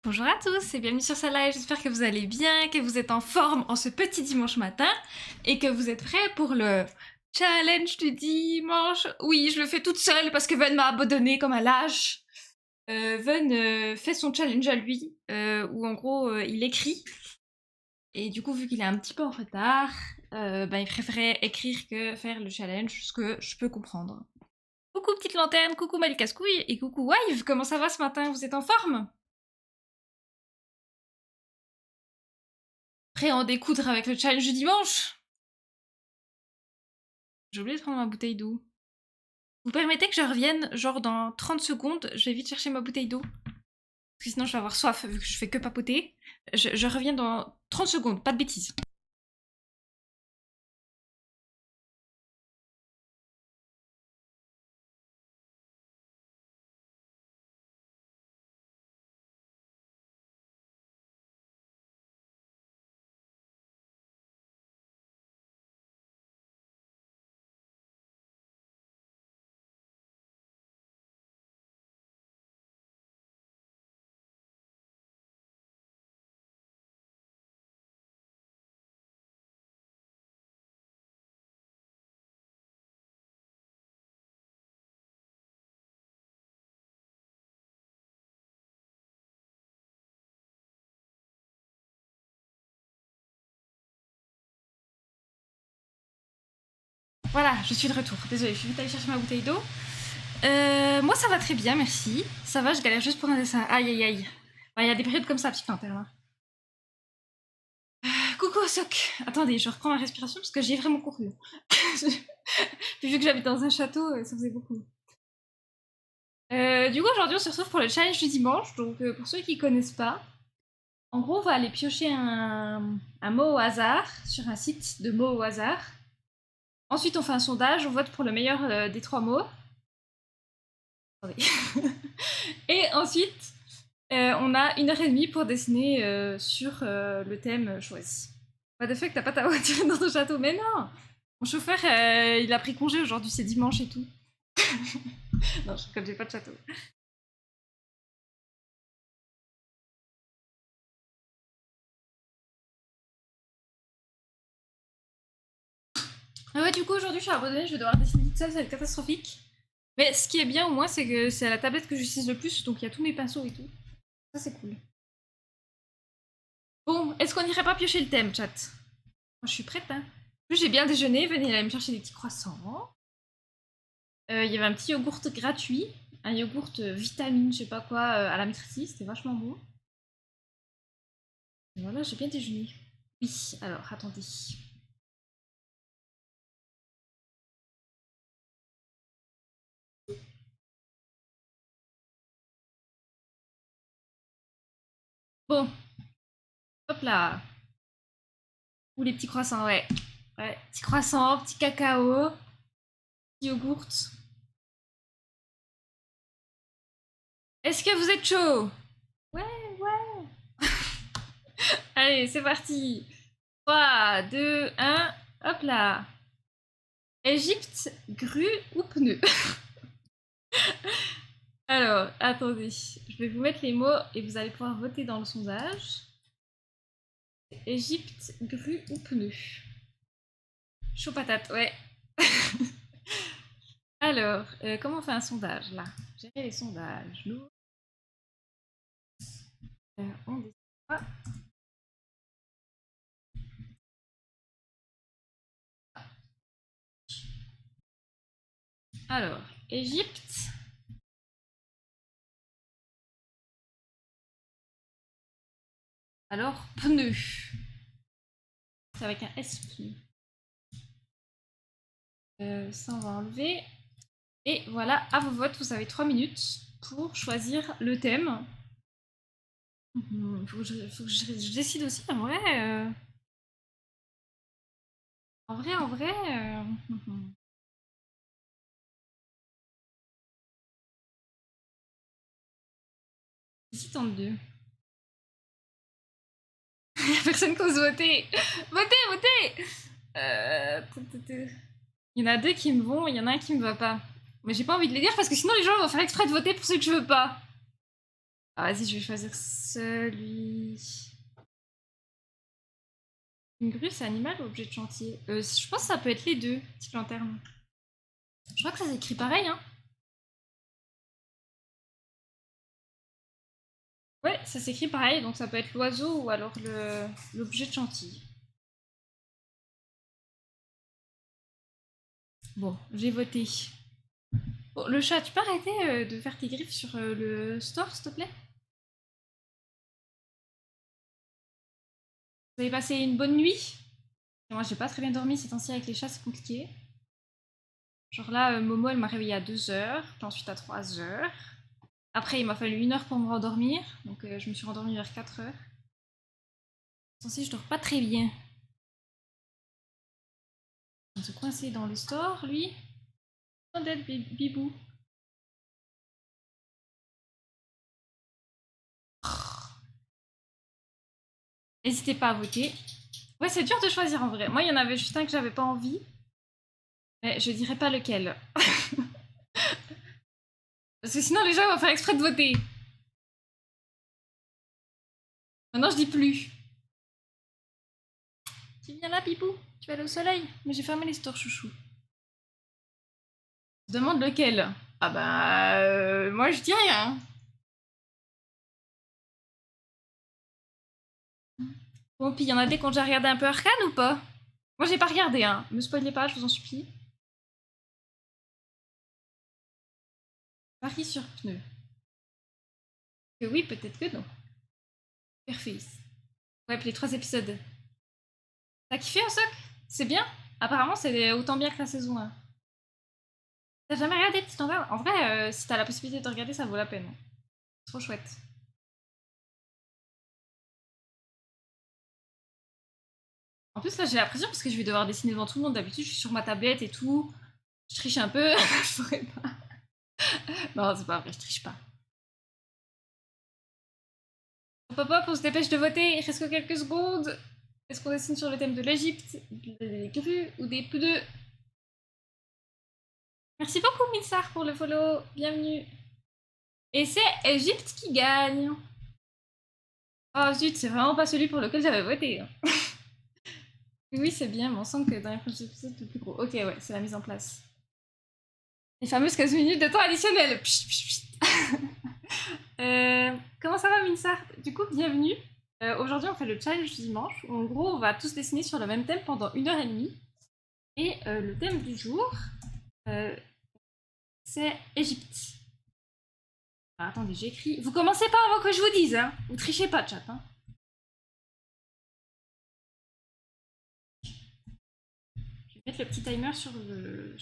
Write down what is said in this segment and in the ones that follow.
Bonjour à tous et bienvenue sur Salah, j'espère que vous allez bien, que vous êtes en forme en ce petit dimanche matin et que vous êtes prêts pour le challenge du dimanche. Oui, je le fais toute seule parce que Ven m'a abandonné comme un lâche. Ven fait son challenge à lui, où en gros il écrit. Et du coup, vu qu'il est un petit peu en retard, il préférait écrire que faire le challenge, ce que je peux comprendre. Coucou petite lanterne, coucou Malicascouille et coucou Wive, comment ça va ce matin? Vous êtes en forme? Prêt à en découdre avec le challenge du dimanche? J'ai oublié de prendre ma bouteille d'eau. Vous permettez que je revienne, genre dans 30 secondes, je vais vite chercher ma bouteille d'eau. Parce que sinon je vais avoir soif vu que je fais que papoter. Je reviens dans 30 secondes, pas de bêtises. Voilà, je suis de retour. Désolée, je suis vite allée chercher ma bouteille d'eau. Moi ça va très bien, merci. Ça va, je galère juste pour un dessin. Aïe aïe aïe. Il y a des périodes comme ça, petite lanterne. Coucou Sok. Attendez, je reprends ma respiration parce que j'ai vraiment couru. Puis vu que j'habite dans un château, ça faisait beaucoup. Du coup, aujourd'hui, on se retrouve pour le challenge du dimanche. Donc, pour ceux qui connaissent pas, en gros, on va aller piocher un mot au hasard sur un site de mots au hasard. Ensuite, on fait un sondage, on vote pour le meilleur des trois mots. Attendez. Et ensuite, on a 1h30 pour dessiner sur le thème choisi. What the fuck, t'as pas ta voiture dans ton château? Mais non! Mon chauffeur, il a pris congé aujourd'hui, c'est dimanche et tout. Non, comme j'ai pas de château. Ah ouais, du coup, aujourd'hui, je suis abandonnée, je vais devoir dessiner toute seule, ça va être catastrophique. Mais ce qui est bien au moins, c'est que c'est à la tablette que j'utilise le plus, donc il y a tous mes pinceaux et tout. Ça, c'est cool. Bon, est-ce qu'on irait pas piocher le thème, chat? Moi, je suis prête, hein. En plus, j'ai bien déjeuné, venez aller me chercher des petits croissants. Il y avait un petit yogourt gratuit, un yogourt vitamine, je sais pas quoi, à la maîtrise, c'était vachement bon. Et voilà, j'ai bien déjeuné. Oui, alors, attendez. Bon, hop là. Ou les petits croissants, ouais. Ouais, petits croissants, petit cacao, petit yogourt. Est-ce que vous êtes chaud? Ouais, ouais. Allez, c'est parti. 3, 2, 1, hop là. Égypte, grue ou pneu? Alors, attendez. Je vais vous mettre les mots et vous allez pouvoir voter dans le sondage. Égypte, grue ou pneu? Chaud patate, ouais. Alors, comment on fait un sondage là? Gérer les sondages. Nous, on décide pas. Alors, Égypte. Alors, pneu. C'est avec un S pneu. Ça, on va enlever. Et voilà, à vos votes, vous avez 3 minutes pour choisir le thème. Faut que je décide aussi, en vrai. En vrai. J'hésite en deux. Il y a personne qui ose voter. Votez, votez. Il y en a deux qui me vont, il y en a un qui me va pas. Mais j'ai pas envie de les dire parce que sinon les gens vont faire exprès de voter pour ceux que je veux pas. Ah, vas-y, je vais choisir celui. Une grue, c'est animal ou objet de chantier? Je pense que ça peut être les deux, petite lanterne. Je crois que ça s'écrit pareil, hein. Ouais, ça s'écrit pareil, donc ça peut être l'oiseau ou alors l'objet de chantier. Bon, j'ai voté. Bon, le chat, tu peux arrêter de faire tes griffes sur le store, s'il te plaît? Vous avez passé une bonne nuit? Moi, j'ai pas très bien dormi ces temps-ci avec les chats, c'est compliqué. Genre là, Momo, elle m'a réveillée à 2 heures, puis ensuite à 3 heures. Après, il m'a fallu 1 heure pour me rendormir, donc je me suis rendormie vers 4 heures. Censé, je dors pas très bien. On se coincer dans le store, lui. Oh, d'être bibou. N'hésitez pas à voter. Ouais, c'est dur de choisir en vrai. Moi, il y en avait juste un que j'avais pas envie. Mais je dirais pas lequel. Parce que sinon, les gens vont faire exprès de voter. Maintenant, je dis plus. Tu viens là, Pipou? Tu vas aller au soleil? Mais j'ai fermé les stores, chouchou. Je demande lequel. Ah bah... moi, je dis rien. Bon, puis il y en a des qui ont déjà regardé un peu Arcane ou pas? Moi, j'ai pas regardé, hein. Me spoilez pas, je vous en supplie. Paris sur pneu. Que oui, peut-être que non. Fairface. Ouais, puis les 3 épisodes. T'as kiffé, Osok? C'est bien? Apparemment, c'est autant bien que la saison 1. T'as jamais regardé Petit Envers? En vrai, si t'as la possibilité de regarder, ça vaut la peine. Trop chouette. En plus, là, j'ai la pression parce que je vais devoir dessiner devant tout le monde. D'habitude, je suis sur ma tablette et tout. Je triche un peu. Je saurais pas. Non, c'est pas vrai, je triche pas. Hop, hop, hop, on se dépêche de voter. Il reste que quelques secondes. Est-ce qu'on dessine sur le thème de l'Egypte, des grues ou des pneus? Merci beaucoup, Minsar, pour le follow. Bienvenue. Et c'est Égypte qui gagne. Oh zut, c'est vraiment pas celui pour lequel j'avais voté. Oui, c'est bien, mais on sent que dans les prochains épisodes, c'est le plus gros. Ok, ouais, c'est la mise en place. Les fameuses 15 minutes de temps additionnel. Pchit, pchit, pchit. Comment ça va, Minsart? Du coup, bienvenue. Aujourd'hui, on fait le challenge du dimanche. Où, en gros, on va tous dessiner sur le même thème pendant 1 heure et demie. Et le thème du jour, euh, c'est Égypte. Ah, attendez, j'ai écrit. Vous commencez pas avant que je vous dise, hein. Vous trichez pas, chat. Hein. Je vais mettre le petit timer sur le.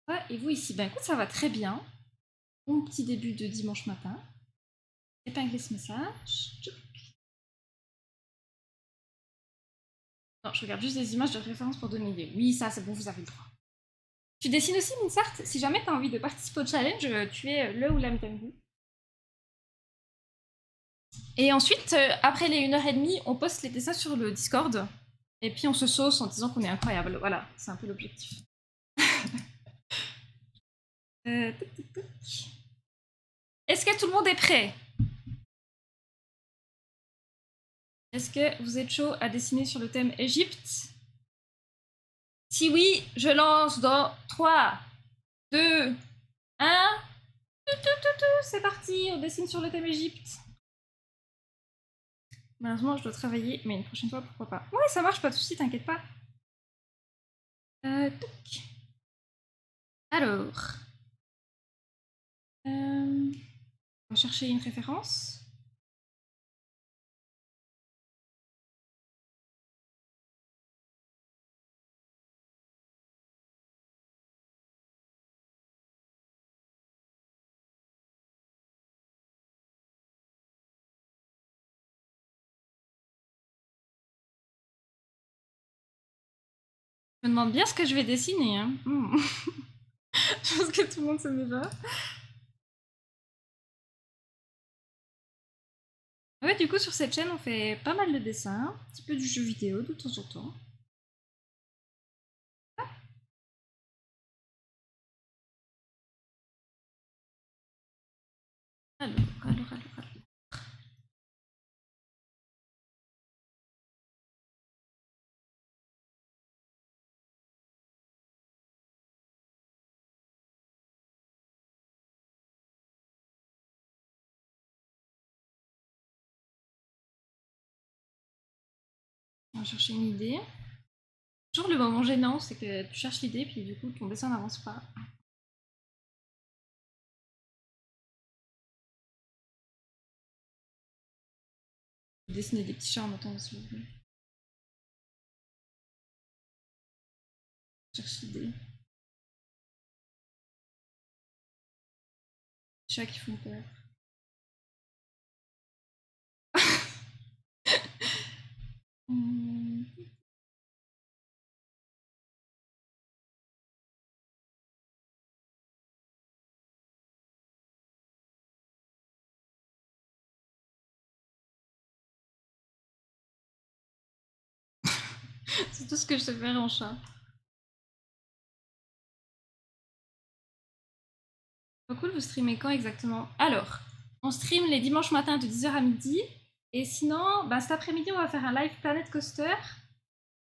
Ouais, et vous ici, ben écoute, ça va très bien. Bon petit début de dimanche matin. Épingler ce message. Non, je regarde juste des images de référence pour donner une idée. Oui, ça, c'est bon, vous avez le droit. Tu dessines aussi, Minsart? Si jamais tu as envie de participer au challenge, tu es le ou la Mitambu. Et ensuite, après les 1 heure et demie, on poste les dessins sur le Discord. Et puis on se sauce en disant qu'on est incroyable. Voilà, c'est un peu l'objectif. Tic, tic, tic. Est-ce que tout le monde est prêt? Est-ce que vous êtes chaud à dessiner sur le thème Égypte? Si oui, je lance dans 3, 2, 1. C'est parti, on dessine sur le thème Égypte. Malheureusement, je dois travailler, mais une prochaine fois, pourquoi pas. Ouais, ça marche, pas de soucis, t'inquiète pas. Toc. Alors, on va chercher une référence. Je me demande bien ce que je vais dessiner. Hein. Je pense que tout le monde se met pas. Ouais, du coup, sur cette chaîne, on fait pas mal de dessins, un petit peu du jeu vidéo de temps en temps. Alors. On va chercher une idée. Toujours le moment gênant, c'est que tu cherches l'idée, puis du coup, ton dessin n'avance pas. Dessiner des petits chats en attendant, s'il vous plaît. Je cherche l'idée. Des chats qui font peur. Hum. C'est tout ce que je sais faire en chat. Pas cool, vous streamez quand exactement? Alors, on stream les dimanches matins de 10h à midi. Et sinon, bah, cet après-midi, on va faire un live Planet Coaster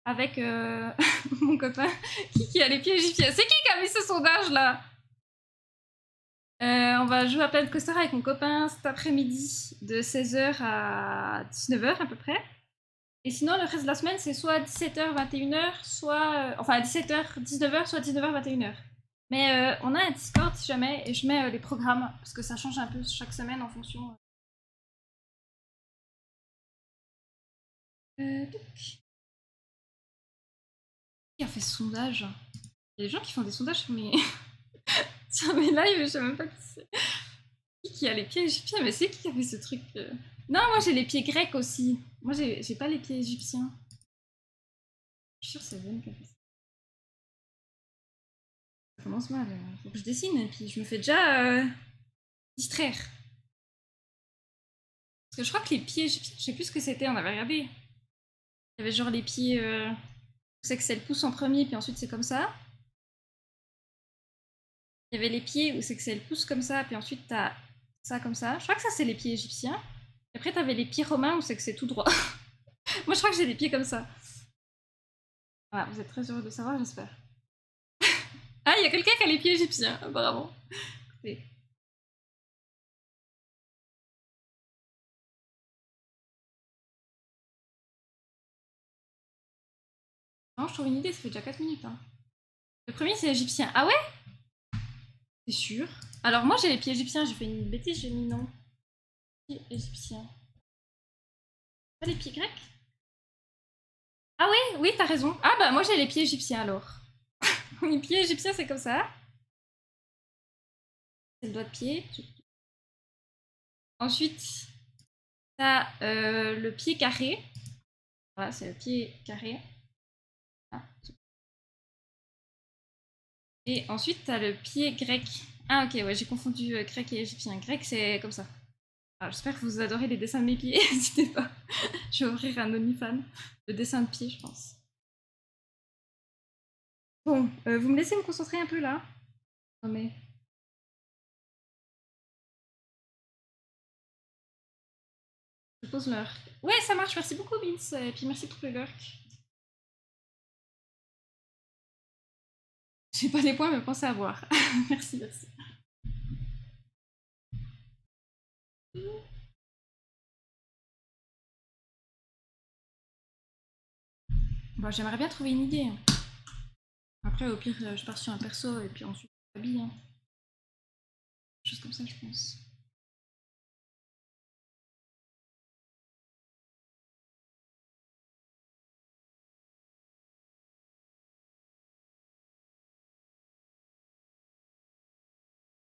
avec mon copain qui a les pieds égyptiens. C'est qui a mis ce sondage là? On va jouer à Planet Coaster avec mon copain cet après-midi de 16h à 19h à peu près. Et sinon, le reste de la semaine, c'est soit 17h, 21h, soit. Enfin, 17h, 19h, soit 19h, 21h. Mais on a un Discord si jamais, et je mets les programmes, parce que ça change un peu chaque semaine en fonction. Qui a fait ce sondage? Il y a des gens qui font des sondages sur mes, sur mes lives, je sais même pas qui c'est. Qui a les pieds égyptiens? Mais c'est qui a fait ce truc? Non, moi j'ai les pieds grecs aussi. Moi j'ai pas les pieds égyptiens. Je suis sûre que c'est Ven qui a fait ça. Ça commence mal. Faut que je dessine, et puis je me fais déjà distraire. Parce que je crois que les pieds égyptiens, je sais plus ce que c'était, on avait regardé. Il y avait genre les pieds. C'est que c'est le pouce en premier, puis ensuite c'est comme ça. Il y avait les pieds où c'est que c'est le pouce comme ça, puis ensuite t'as ça comme ça. Je crois que ça c'est les pieds égyptiens. Et après t'avais les pieds romains où c'est que c'est tout droit. Moi je crois que j'ai des pieds comme ça. Voilà, vous êtes très heureux de savoir, j'espère. Ah, il y a quelqu'un qui a les pieds égyptiens, apparemment. Écoutez. Non, je trouve une idée, ça fait déjà 4 minutes. Hein. Le premier c'est égyptien. Ah ouais? C'est sûr. Alors moi j'ai les pieds égyptiens, j'ai fait une bêtise, j'ai mis non. Pieds égyptiens. Pas les pieds grecs? Ah oui, oui, t'as raison. Ah bah moi j'ai les pieds égyptiens alors. Les pieds égyptiens c'est comme ça. C'est le doigt de pied. Ensuite, t'as le pied carré. Voilà, c'est le pied carré. Ah. Et ensuite, t'as le pied grec. Ah ok, ouais, j'ai confondu grec et égyptien. Grec, c'est comme ça. Alors, j'espère que vous adorez les dessins de mes pieds. N'hésitez pas. Je vais ouvrir un OnlyFans de dessins de pieds, je pense. Bon, vous me laissez me concentrer un peu là? Non mais... Je pose l'heure. Ouais, ça marche. Merci beaucoup, Vince. Et puis merci pour le lurk. J'ai pas les points, mais pensez à voir. Merci, merci. Bon, j'aimerais bien trouver une idée. Après, au pire, je pars sur un perso et puis ensuite, je m'habille. Hein. Chose comme ça, je pense.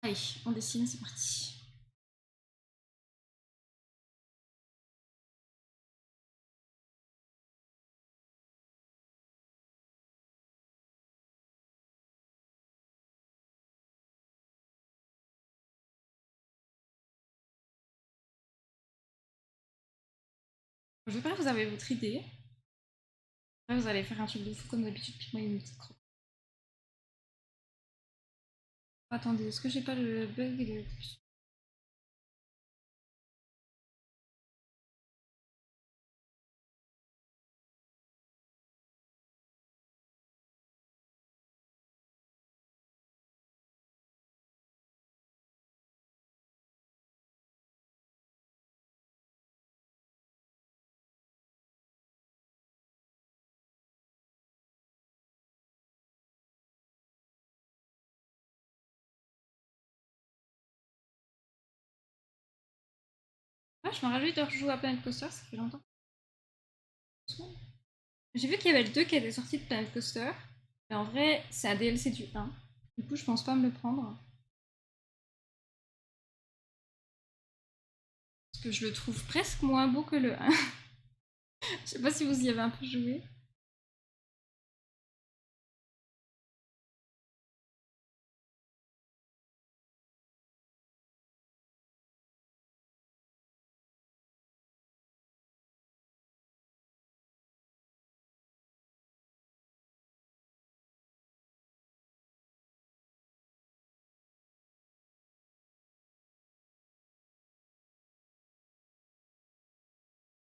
Allez, on dessine, c'est parti. Je vais pas, vous avez votre idée. Après, vous allez faire un truc de fou comme d'habitude, puis moi, une petite crotte. Attendez, est-ce que j'ai pas le bug de... Ouais, je me réjouis de rejouer à Planet Coaster, ça fait longtemps. J'ai vu qu'il y avait le 2 qui était sorti de Planet Coaster. Mais en vrai, c'est un DLC du 1. Du coup, je pense pas me le prendre. Parce que je le trouve presque moins beau que le 1. Je sais pas si vous y avez un peu joué.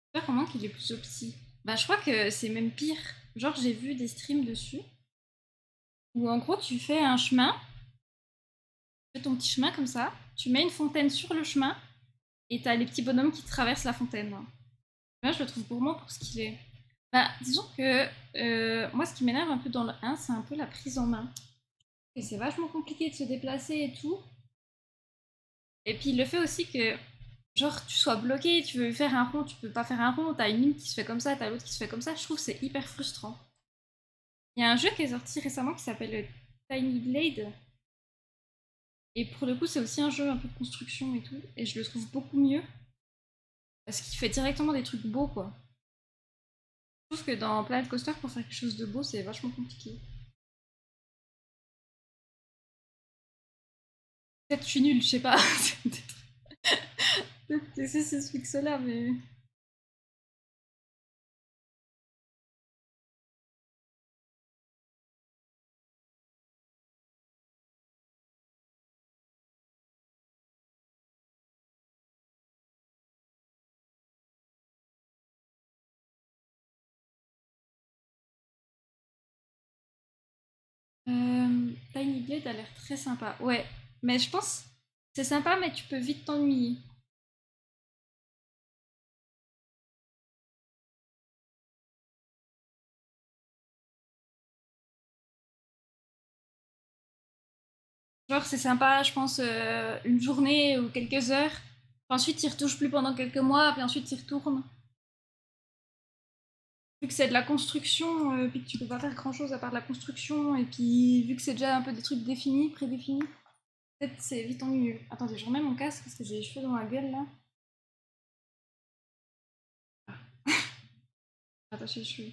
Je sais pas comment qu'il est plus opti. Bah, je crois que c'est même pire. Genre, j'ai vu des streams dessus. Où en gros, tu fais un chemin. Tu fais ton petit chemin comme ça. Tu mets une fontaine sur le chemin. Et t'as les petits bonhommes qui traversent la fontaine. Moi, je le trouve gourmand pour ce qu'il est. Bah, disons que moi, ce qui m'énerve un peu dans le 1, c'est un peu la prise en main. Et c'est vachement compliqué de se déplacer et tout. Et puis le fait aussi que, genre, tu sois bloqué, tu veux faire un rond, tu peux pas faire un rond, t'as une ligne qui se fait comme ça, t'as l'autre qui se fait comme ça, je trouve que c'est hyper frustrant. Il y a un jeu qui est sorti récemment qui s'appelle Tiny Blade. Et pour le coup, c'est aussi un jeu un peu de construction et tout. Et je le trouve beaucoup mieux. Parce qu'il fait directement des trucs beaux, quoi. Je trouve que dans Planet Coaster, pour faire quelque chose de beau, c'est vachement compliqué. Peut-être que je suis nulle, je sais pas. Peut-être que c'est ce fixe-là, mais. Tiny Blade a l'air très sympa. Ouais, mais je pense c'est sympa, mais tu peux vite t'ennuyer. Genre, c'est sympa, je pense, une journée ou quelques heures. Ensuite, tu y retouches plus pendant quelques mois, puis ensuite, tu y retournes. Vu que c'est de la construction, puis que tu peux pas faire grand chose à part de la construction, et puis vu que c'est déjà un peu des trucs définis, prédéfinis, peut-être c'est vite ennuyeux. Attendez, je remets mon casque parce que j'ai les cheveux dans la gueule là. Attacher les cheveux.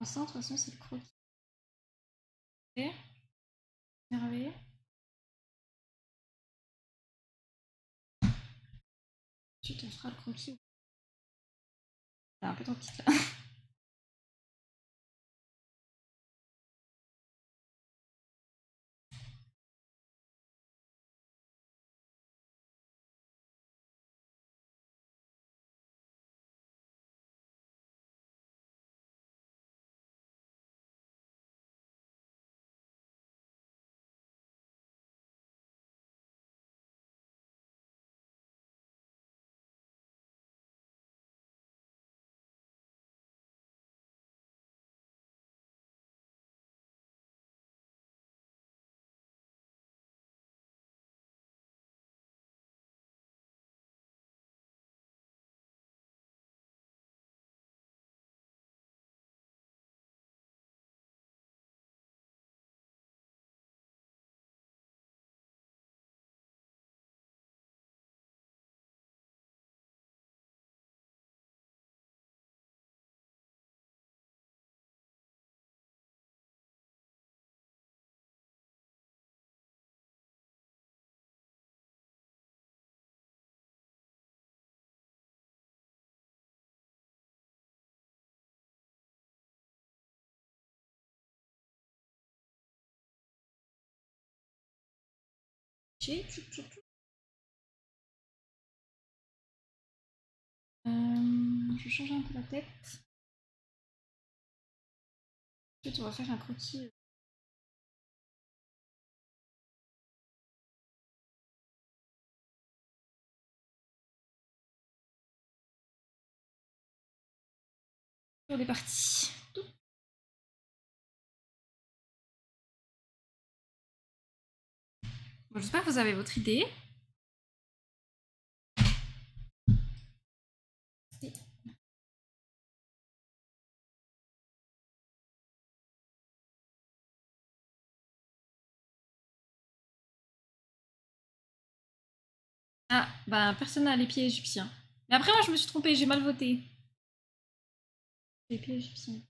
Ça, de toute façon, c'est le croquis. Merveilleux. Tu te feras le croquis. T'es un peu trop petite là. Je change un peu la tête. Ensuite, on va faire un croquis. On est parti. Bon, j'espère que vous avez votre idée. Ah, bah personne n'a les pieds égyptiens. Mais après, moi, je me suis trompée, j'ai mal voté. Les pieds égyptiens.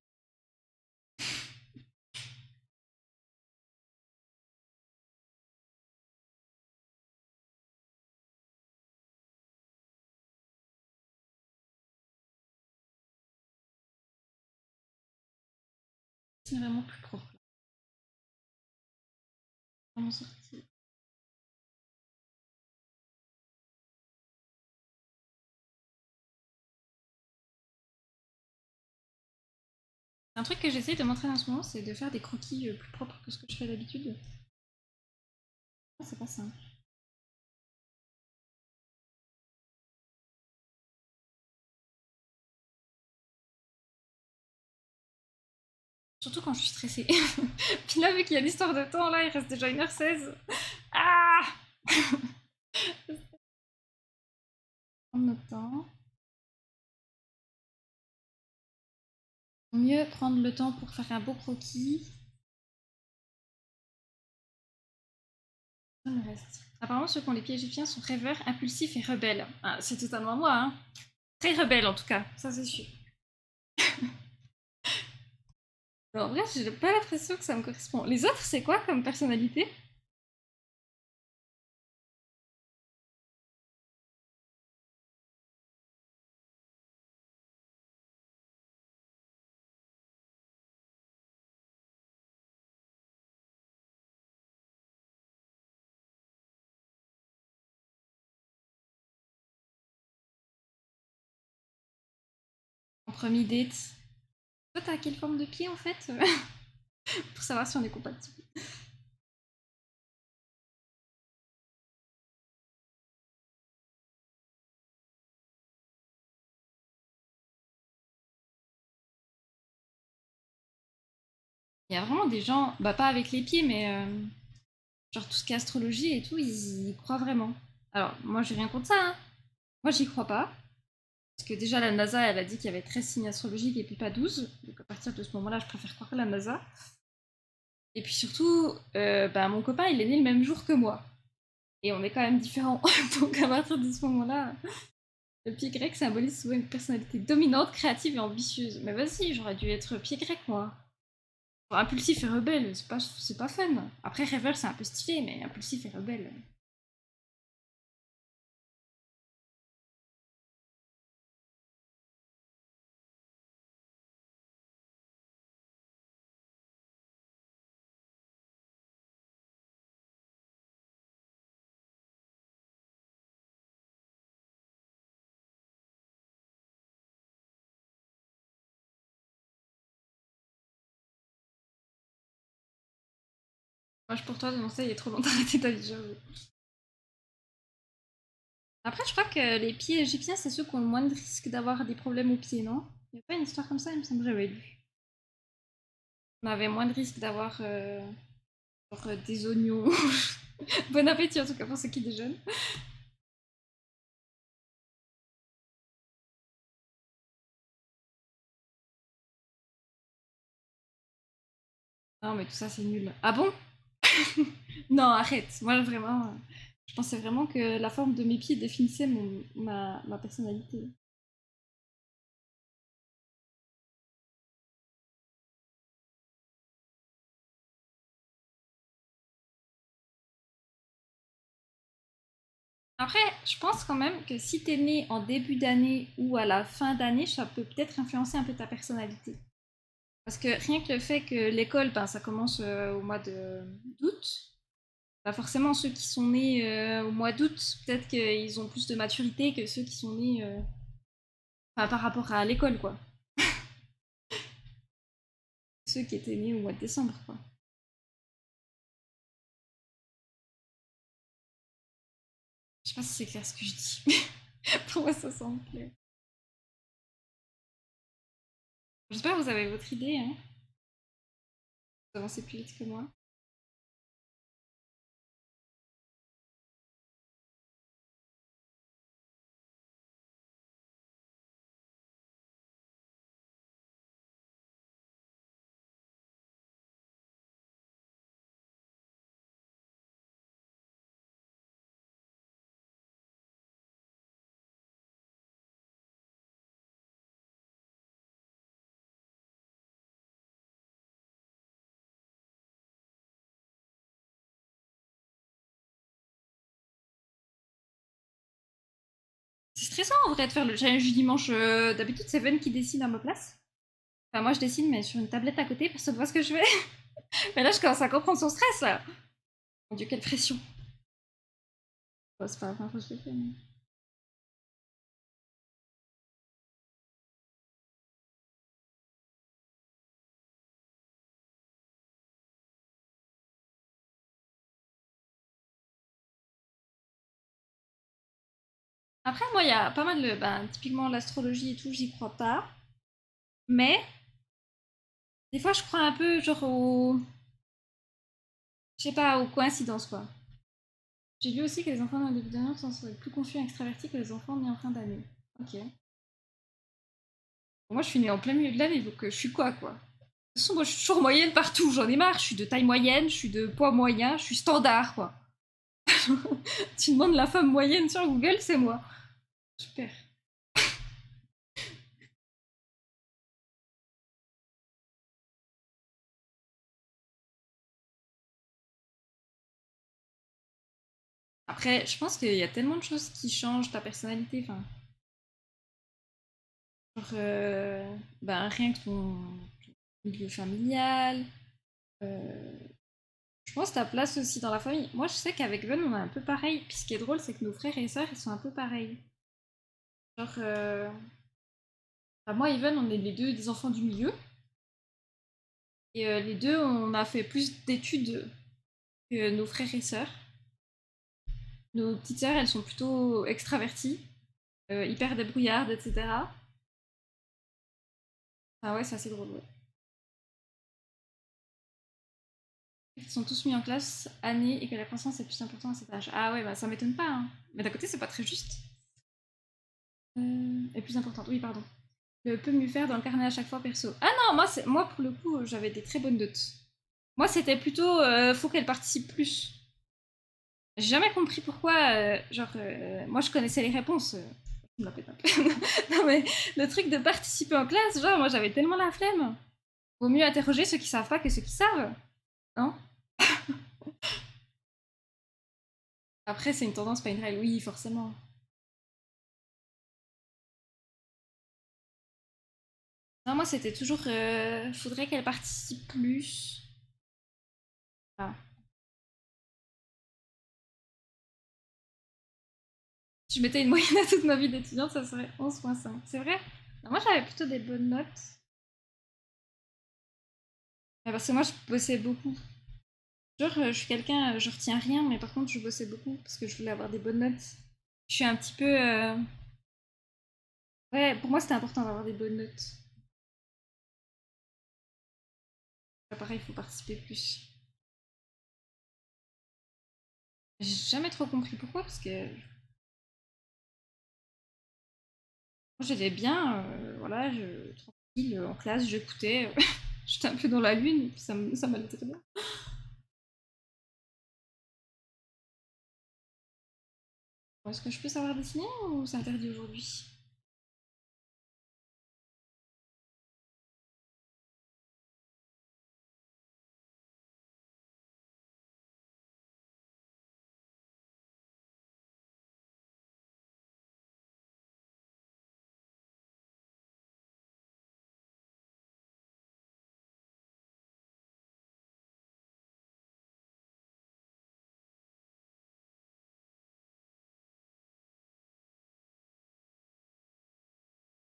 C'est vraiment plus propre. Vraiment sorti. Un truc que j'essaye de m'entraîner en ce moment, c'est de faire des croquis plus propres que ce que je fais d'habitude. Ah, c'est pas simple. Surtout quand je suis stressée. Puis là, vu qu'il y a l'histoire de temps, là, il reste déjà 1h16. Ah. Prendre notre temps. Mieux prendre le temps pour faire un beau croquis. Le reste. Apparemment, ceux qui ont les pieds égyptiens sont rêveurs, impulsifs et rebelles. Ah, c'est totalement moi, hein. Très rebelle en tout cas, ça c'est sûr. Alors, en vrai, j'ai pas l'impression que ça me correspond. Les autres, c'est quoi comme personnalité? En premier date. Toi, t'as quelle forme de pied en fait? Pour savoir si on est compatible. Il y a vraiment des gens, bah pas avec les pieds, mais genre tout ce qui est astrologie et tout, ils y croient vraiment. Alors, moi j'ai rien contre ça, hein. Moi j'y crois pas. Parce que déjà la NASA, elle a dit qu'il y avait 13 signes astrologiques et puis pas 12. Donc à partir de ce moment-là, je préfère croire la NASA. Et puis surtout, bah, mon copain, il est né le même jour que moi. Et on est quand même différents. Donc à partir de ce moment-là, le pied grec symbolise souvent une personnalité dominante, créative et ambitieuse. Mais vas-y, j'aurais dû être pied grec, moi. Genre, impulsif et rebelle, c'est pas fun. Après, rêveur, c'est un peu stylé, mais impulsif et rebelle. Moi, pour toi, non, ça, il est trop long d'arrêter ta vie, j'avoue. Après, je crois que les pieds égyptiens, c'est ceux qui ont le moins de risque d'avoir des problèmes aux pieds, non? Il n'y a pas une histoire comme ça, il me semble que j'avais lu. On avait moins de risque d'avoir genre, des oignons. Bon appétit en tout cas pour ceux qui déjeunent. Non, mais tout ça, c'est nul. Ah bon? Non, arrête. Moi, vraiment, je pensais vraiment que la forme de mes pieds définissait ma personnalité. Après, je pense quand même que si t'es né en début d'année ou à la fin d'année, ça peut peut-être influencer un peu ta personnalité. Parce que rien que le fait que l'école, ben, ça commence au mois d'août, Pas forcément ceux qui sont nés au mois d'août, peut-être qu'ils ont plus de maturité que ceux qui sont nés enfin, par rapport à l'école, quoi. Ceux qui étaient nés au mois de décembre, quoi. Je sais pas si c'est clair ce que je dis. Pour moi, ça semble clair. J'espère que vous avez votre idée, hein. Vous avancez plus vite que moi. C'est stressant en vrai de faire le challenge du dimanche. D'habitude, c'est Ven qui dessine à ma place. Enfin, moi je dessine, mais sur une tablette à côté, personne ne voit ce que je fais. Mais là, je commence à comprendre son stress là. Mon dieu, quelle pression. Bon, c'est pas la première fois que je le fais. Mais... Après, moi, il y a pas mal de. Ben, typiquement, l'astrologie et tout, j'y crois pas. Mais, des fois, je crois un peu, genre, aux. Je sais pas, aux coïncidences, quoi. J'ai lu aussi que les enfants nés en début d'année sont plus confiants et extravertis que les enfants nés en fin d'année. Ok. Moi, je suis née en plein milieu de l'année, donc je suis quoi, quoi. De toute façon, moi, je suis toujours moyenne partout. J'en ai marre. Je suis de taille moyenne, je suis de poids moyen, je suis standard, quoi. Tu demandes la femme moyenne sur Google, c'est moi. Super. Après, je pense qu'il y a tellement de choses qui changent ta personnalité. Enfin, genre, ben, rien que ton milieu familial. euh, je pense ta place aussi dans la famille. Moi, je sais qu'avec Ven, on est un peu pareil. Puis ce qui est drôle, c'est que nos frères et sœurs, ils sont un peu pareils. Genre, enfin, moi et Ven, on est les deux des enfants du milieu. Et les deux, on a fait plus d'études que nos frères et sœurs. Nos petites sœurs, elles sont plutôt extraverties, hyper débrouillardes, etc. Ah ouais, c'est assez drôle, ouais. Ils sont tous mis en classe année et que la croissance est plus importante à cet âge. Ah ouais, bah ça m'étonne pas, hein. Mais d'un côté, c'est pas très juste. Est plus importante, oui, pardon. Le peut mieux faire dans le carnet à chaque fois perso. Ah non, moi pour le coup, j'avais des très bonnes notes. Moi, c'était plutôt faut qu'elle participe plus. J'ai jamais compris pourquoi, genre, moi je connaissais les réponses. Je me la pète un peu. Non mais le truc de participer en classe, genre, moi j'avais tellement la flemme. Vaut mieux interroger ceux qui savent pas que ceux qui savent, non? Après, c'est une tendance, pas une règle. Oui, forcément. Non, moi, c'était toujours. Faudrait qu'elle participe plus. Ah. Si je mettais une moyenne à toute ma vie d'étudiante, ça serait 11,5. C'est vrai? Non, moi, j'avais plutôt des bonnes notes. Mais parce que moi, je bossais beaucoup. Genre, je suis quelqu'un, je retiens rien, mais par contre, je bossais beaucoup parce que je voulais avoir des bonnes notes. Je suis un petit peu. Ouais, pour moi, c'était important d'avoir des bonnes notes. Pareil, il faut participer plus. J'ai jamais trop compris pourquoi, parce que moi, j'étais bien, voilà, tranquille, en classe, j'écoutais, j'étais un peu dans la lune, et puis ça m'allait très bien. Est-ce que je peux savoir dessiner ou c'est interdit aujourd'hui?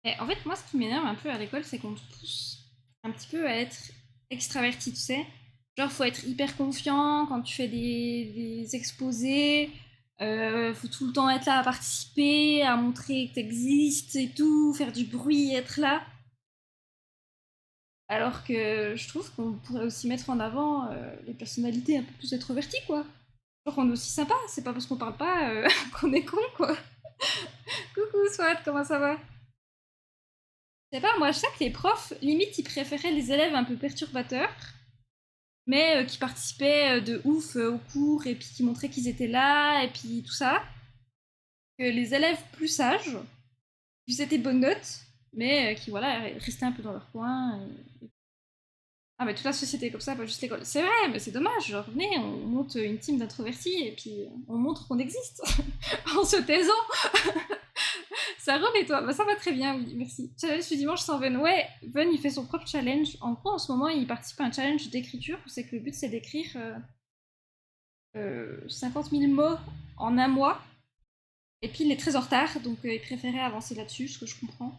Et en fait, moi, ce qui m'énerve un peu à l'école, c'est qu'on te pousse un petit peu à être extraverti, tu sais. Genre, faut être hyper confiant quand tu fais des exposés. Faut tout le temps être là à participer, à montrer que t'existes et tout, faire du bruit, être là. Alors que je trouve qu'on pourrait aussi mettre en avant les personnalités un peu plus introverties, quoi. Genre qu'on est aussi sympa, c'est pas parce qu'on parle pas qu'on est con, quoi. Coucou, Swat, comment ça va? Je sais pas, moi je sais que les profs, limite, ils préféraient les élèves un peu perturbateurs, mais qui participaient de ouf aux cours et puis qui montraient qu'ils étaient là et puis tout ça, que les élèves plus sages, qui faisaient des bonnes notes, mais qui voilà, restaient un peu dans leur coin. Ah, mais toute la société est comme ça, pas juste l'école. C'est vrai, mais c'est dommage. Genre, venez, on monte une team d'introvertis et puis on montre qu'on existe en se taisant. Ça roule et toi? Bah, ça va très bien, oui, merci. Challenge du dimanche sans Ven. Ouais, Ven, il fait son propre challenge. En gros, en ce moment, il participe à un challenge d'écriture. C'est que le but, c'est d'écrire 50 000 mots en un mois. Et puis, il est très en retard, donc il préférait avancer là-dessus, ce que je comprends.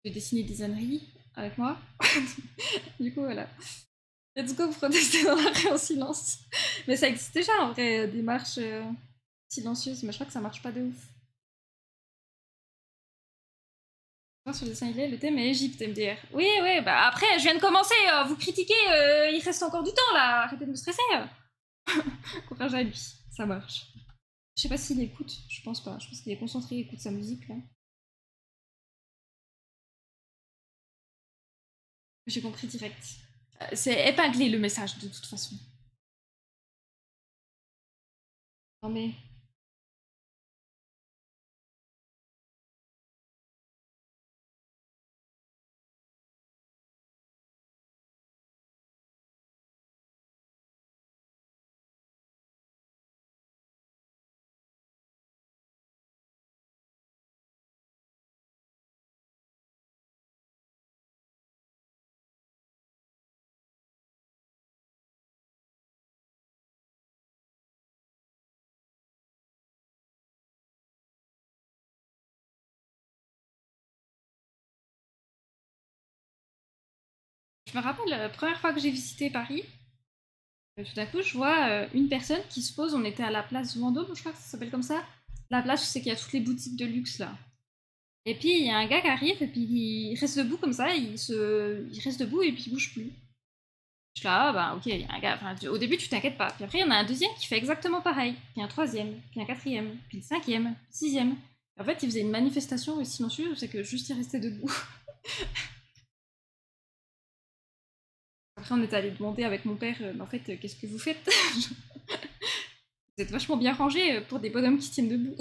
Je vais dessiner des âneries avec moi. Du coup, voilà. Let's go protester dans la rue en silence. Mais ça existe déjà en vrai, des marches silencieuses, mais je crois que ça marche pas de ouf. Sur le dessin, il est le thème est Égypte, MDR. Oui, oui, bah après, je viens de commencer, vous critiquez, il reste encore du temps là, arrêtez de me stresser. Courage à lui, ça marche. Je sais pas s'il écoute, je pense pas, je pense qu'il est concentré, il écoute sa musique là. J'ai compris direct. C'est épinglé le message de toute façon. Non mais. Je me rappelle la première fois que j'ai visité Paris, tout d'un coup je vois une personne qui se pose, on était à la place Vendôme, je crois que ça s'appelle comme ça. La place où c'est qu'il y a toutes les boutiques de luxe là. Et puis il y a un gars qui arrive et puis il reste debout comme ça, il reste debout et puis il bouge plus. Je suis là, ah bah ok, il y a un gars, enfin, au début tu t'inquiètes pas. Puis après il y en a un deuxième qui fait exactement pareil. Puis un troisième, puis un quatrième, puis un cinquième, sixième. En fait il faisait une manifestation silencieuse, c'est que juste il restait debout. Après on est allé demander avec mon père, mais en fait qu'est-ce que vous faites? Vous êtes vachement bien rangés pour des bonhommes qui tiennent debout.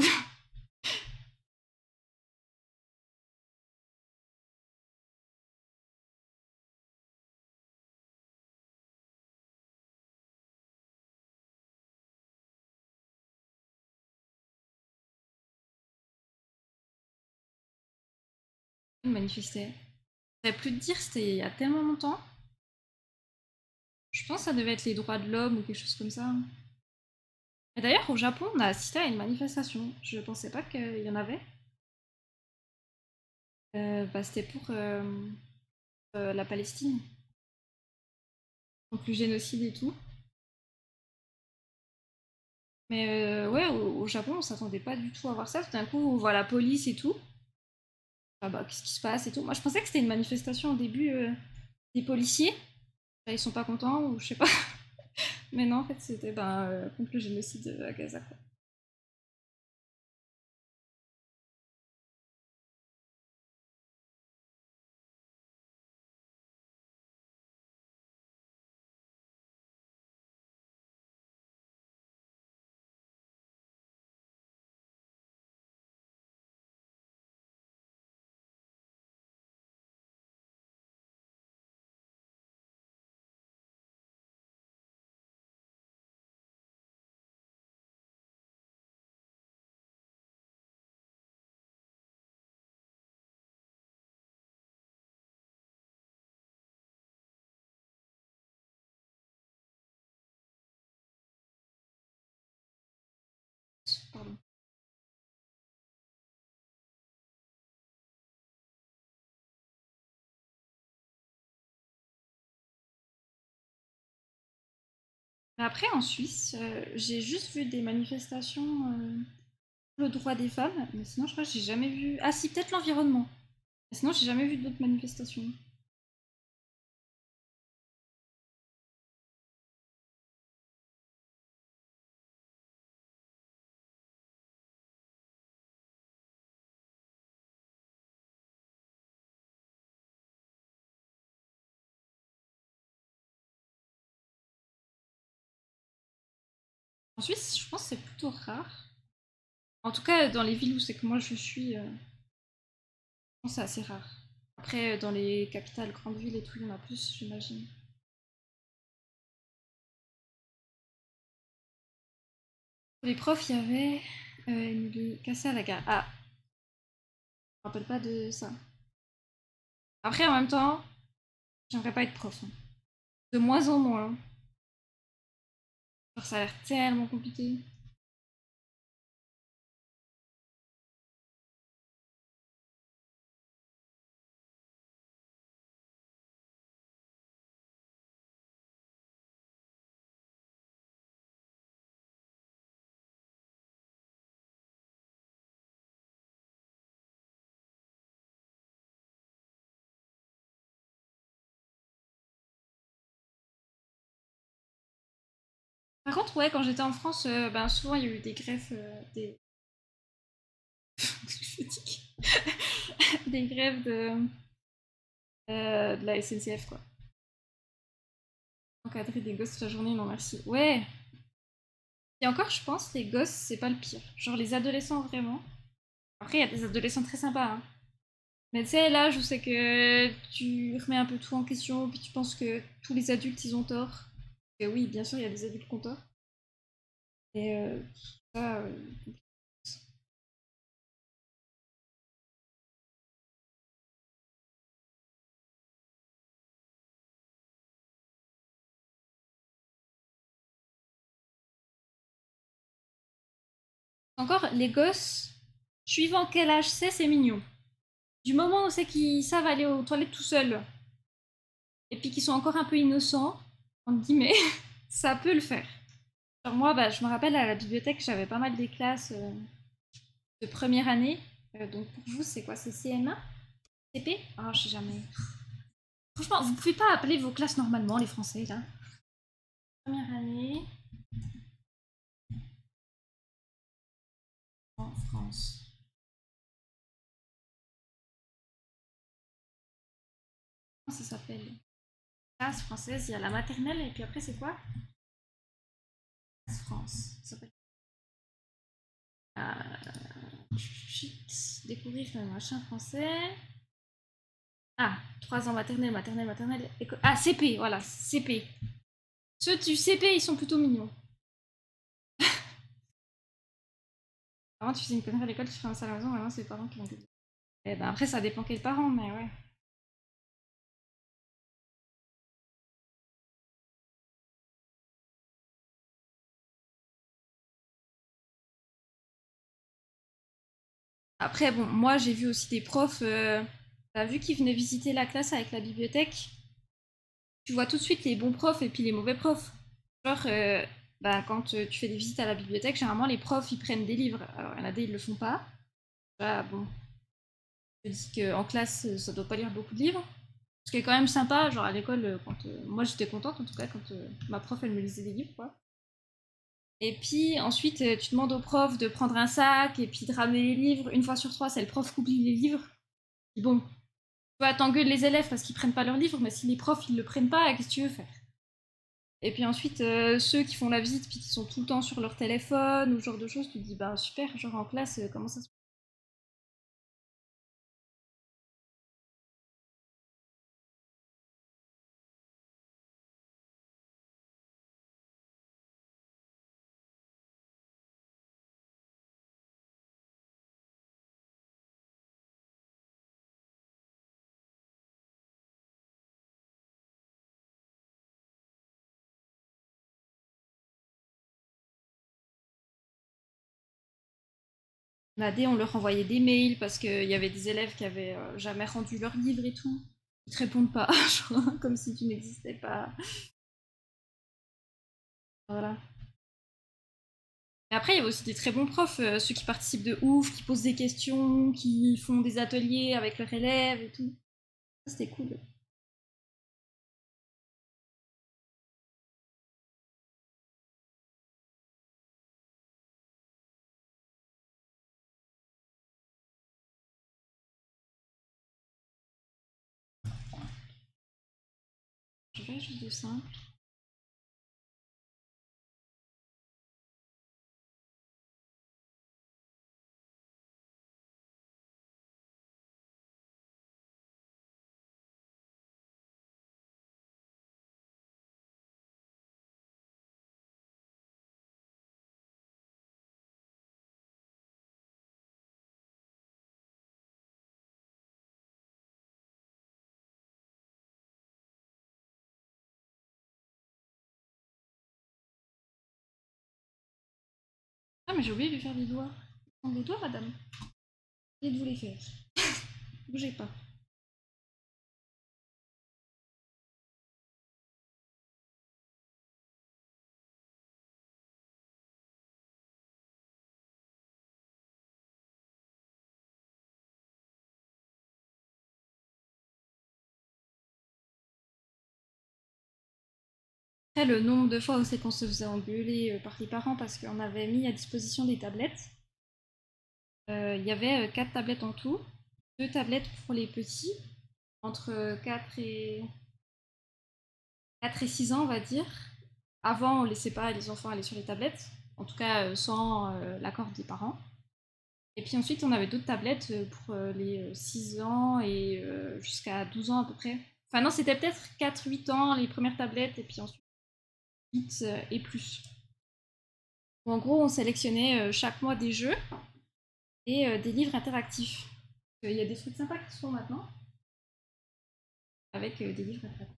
Manifester. Ça plus de dire, c'était il y a tellement longtemps. Je pense que ça devait être les droits de l'homme ou quelque chose comme ça. Et d'ailleurs, au Japon, on a assisté à une manifestation. Je pensais pas qu'il y en avait. Bah, c'était pour la Palestine, donc le génocide et tout. Mais ouais, au Japon, on s'attendait pas du tout à voir ça. Tout d'un coup, on voit la police et tout. Ah bah, qu'est-ce qui se passe et tout. Moi, je pensais que c'était une manifestation au début des policiers. Bah, ils sont pas contents ou je sais pas. Mais non, en fait, c'était bah, contre le génocide à Gaza, quoi. Mais après, en Suisse, j'ai juste vu des manifestations pour le droit des femmes, mais sinon, je crois que j'ai jamais vu. Ah, si, peut-être l'environnement. Mais sinon, j'ai jamais vu d'autres manifestations. En Suisse, je pense que c'est plutôt rare. En tout cas, dans les villes où c'est que moi je suis, je pense que c'est assez rare. Après, dans les capitales, grandes villes et tout, il y en a plus, j'imagine. Pour les profs, il y avait Émilie Cassé à la gare. Ah, je me rappelle pas de ça. Après, en même temps, j'aimerais pas être prof, hein. De moins en moins, hein. Genre, ça a l'air tellement compliqué. Par contre, ouais, quand j'étais en France, ben, souvent il y a eu des grèves, des grèves de la SNCF, quoi. Encadrer des gosses toute la journée, non merci. Ouais. Et encore, je pense, les gosses, c'est pas le pire. Genre les adolescents, vraiment. Après, il y a des adolescents très sympas, hein. Mais tu sais, l'âge où c'est que tu remets un peu tout en question, puis tu penses que tous les adultes, ils ont tort. Et oui, bien sûr, il y a des adultes qui ont tort. Et ça, encore, les gosses, suivant quel âge c'est mignon. Du moment où c'est qu'ils savent aller aux toilettes tout seuls, et puis qu'ils sont encore un peu innocents, entre guillemets, ça peut le faire. Genre moi, bah, je me rappelle à la bibliothèque, j'avais pas mal des classes de première année. Donc pour vous, c'est quoi? C'est CM1? CP? Ah, je sais jamais. Franchement, vous pouvez pas appeler vos classes normalement, les Français, là. Première année en France. Comment ça s'appelle? Classe française, il y a la maternelle, et puis après, c'est quoi? Classe France. Ça s'appelle. Découvrir un machin français. Ah, 3 ans maternelle, maternelle, maternelle. Ah, CP, voilà, CP. Ceux du CP, ils sont plutôt mignons. Avant, tu faisais une connerie à l'école, tu ferais ça à la maison, maintenant, c'est les parents qui vont te dire. Eh ben, après, ça dépend quels parents, mais ouais. Après, bon, moi, j'ai vu aussi des profs, t'as vu qu'ils venaient visiter la classe avec la bibliothèque. Tu vois tout de suite les bons profs et puis les mauvais profs. Genre, bah, quand tu fais des visites à la bibliothèque, généralement, les profs, ils prennent des livres. Alors, il y en a des, ils le font pas. Là, bon, je dis qu'en classe, ça doit pas lire beaucoup de livres. Ce qui est quand même sympa, genre à l'école, quand moi j'étais contente en tout cas quand ma prof elle me lisait des livres quoi. Et puis ensuite tu demandes au prof de prendre un sac et puis de ramener les livres. Une fois sur trois, c'est le prof qui oublie les livres. Et bon, tu vas t'engueuler les élèves parce qu'ils prennent pas leurs livres, mais si les profs ils le prennent pas, qu'est-ce que tu veux faire? Et puis ensuite, ceux qui font la visite puis qui sont tout le temps sur leur téléphone ou ce genre de choses, tu te dis bah super, genre en classe, comment ça se passe? On leur envoyait des mails parce qu'il y avait des élèves qui avaient jamais rendu leur livre et tout. Ils te répondent pas, genre, comme si tu n'existais pas. Voilà. Et après, il y avait aussi des très bons profs, ceux qui participent de ouf, qui posent des questions, qui font des ateliers avec leurs élèves et tout. Ça, c'était cool. Je vais juste de ça. Ah, mais j'ai oublié de faire les doigts. Les doigts, madame. Et de vous les faire. Bougez pas. Après, le nombre de fois où c'est qu'on se faisait engueuler par les parents parce qu'on avait mis à disposition des tablettes. Il y avait 4 tablettes en tout. 2 tablettes pour les petits, entre 4 et 6 ans, on va dire. Avant, on laissait pas les enfants aller sur les tablettes, en tout cas sans l'accord des parents. Et puis ensuite, on avait d'autres tablettes pour les 6 ans et jusqu'à 12 ans à peu près. Enfin non, c'était peut-être 4-8 ans les premières tablettes, et puis ensuite 8 et plus. En gros, on sélectionnait chaque mois des jeux et des livres interactifs. Il y a des trucs sympas qui se font maintenant avec des livres interactifs.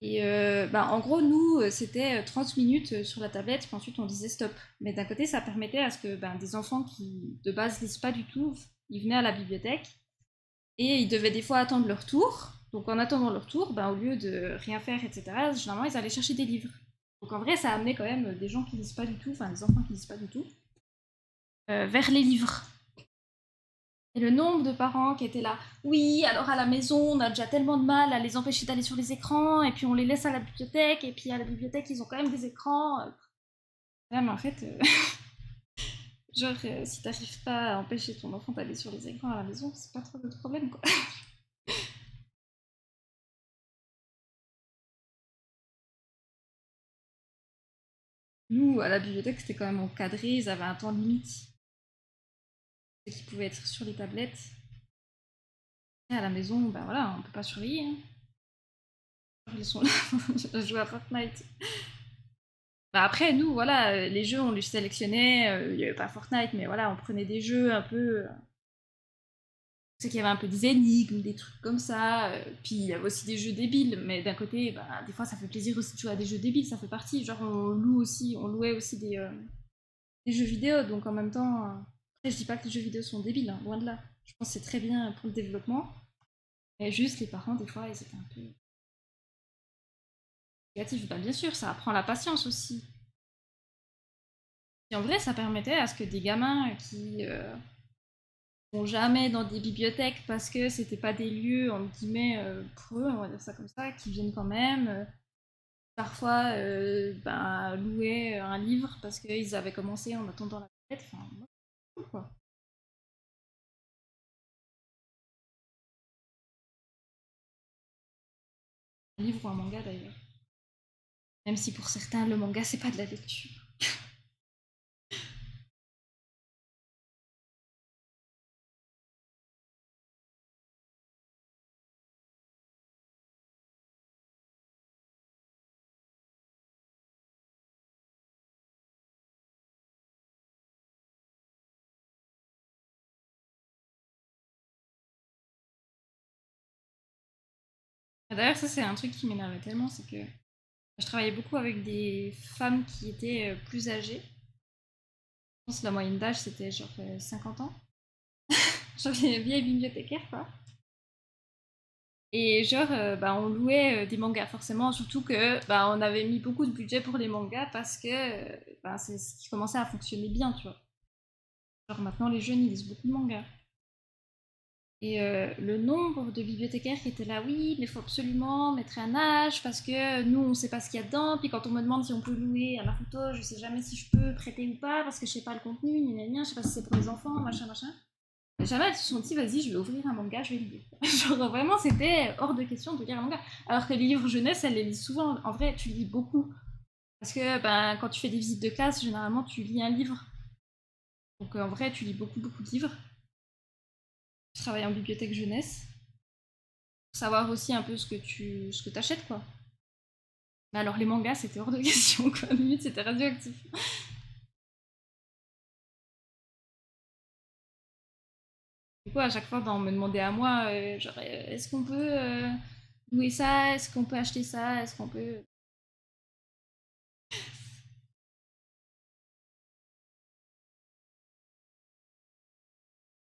Et bah, en gros, nous, c'était 30 minutes sur la tablette, puis ensuite on disait stop. Mais d'un côté, ça permettait à ce que ben, des enfants qui, de base, lisent pas du tout, ils venaient à la bibliothèque et ils devaient des fois attendre leur tour. Donc en attendant leur tour, ben, au lieu de rien faire, etc., généralement, ils allaient chercher des livres. Donc en vrai, ça a amené quand même des gens qui lisent pas du tout, enfin des enfants qui lisent pas du tout, vers les livres. Et le nombre de parents qui étaient là, oui, alors à la maison, on a déjà tellement de mal à les empêcher d'aller sur les écrans, et puis on les laisse à la bibliothèque, et puis à la bibliothèque, ils ont quand même des écrans. Ouais, mais en fait, genre, si t'arrives pas à empêcher ton enfant d'aller sur les écrans à la maison, c'est pas trop notre problème, quoi. Nous, à la bibliothèque, c'était quand même encadré, ils avaient un temps limite, qui pouvait être sur les tablettes. Et à la maison, ben voilà, on peut pas surveiller, hein. Ils sont là, à jouer à Fortnite. Bah après, nous, voilà, les jeux, on les sélectionnait. Il n'y avait pas Fortnite, mais voilà, on prenait des jeux un peu. C'est qu'il y avait un peu des énigmes, des trucs comme ça. Puis il y avait aussi des jeux débiles, mais d'un côté, bah, des fois, ça fait plaisir aussi de jouer à des jeux débiles, ça fait partie. Genre, on louait aussi des jeux vidéo, donc en même temps. Après, je dis pas que les jeux vidéo sont débiles, hein, loin de là. Je pense que c'est très bien pour le développement. Mais juste, les parents, des fois, ils étaient un peu négatifs. Bah, bien sûr, ça apprend la patience aussi. Et en vrai, ça permettait à ce que des gamins qui vont jamais dans des bibliothèques parce que c'était pas des lieux, entre guillemets, pour eux, on va dire ça comme ça, qui viennent quand même. Parfois, ben, louer un livre parce qu'ils avaient commencé en attendant la fête. Enfin, cool, quoi. Un livre ou un manga d'ailleurs. Même si pour certains, le manga, c'est pas de la lecture. D'ailleurs, ça, c'est un truc qui m'énervait tellement, c'est que je travaillais beaucoup avec des femmes qui étaient plus âgées. Je pense que la moyenne d'âge, c'était genre 50 ans. Genre des vieilles bibliothécaires, quoi. Et genre, bah, on louait des mangas, forcément, surtout que bah, on avait mis beaucoup de budget pour les mangas parce que bah, c'est ce qui commençait à fonctionner bien, tu vois. Genre maintenant, les jeunes, ils lisent beaucoup de mangas. Et le nombre de bibliothécaires qui étaient là, oui, mais il faut absolument mettre un âge parce que nous, on sait pas ce qu'il y a dedans. Puis quand on me demande si on peut louer à la photo, je sais jamais si je peux prêter ou pas parce que je sais pas le contenu, gna gna gna, je sais pas si c'est pour les enfants, machin, machin. Et jamais elles se sont dit, vas-y, je vais ouvrir un manga, je vais le lire. Genre vraiment, c'était hors de question de lire un manga. Alors que les livres jeunesse, elles les lisent souvent. En vrai, tu lis beaucoup. Parce que ben, quand tu fais des visites de classe, généralement, tu lis un livre. Donc en vrai, tu lis beaucoup, beaucoup de livres. Je travaille en bibliothèque jeunesse. Pour savoir aussi un peu ce que t'achètes, quoi. Mais alors les mangas, c'était hors de question, quoi. Limite, c'était radioactif. Du coup, à chaque fois, ben, on me demandait à moi, genre, est-ce qu'on peut louer ça? Est-ce qu'on peut acheter ça? Est-ce qu'on peut...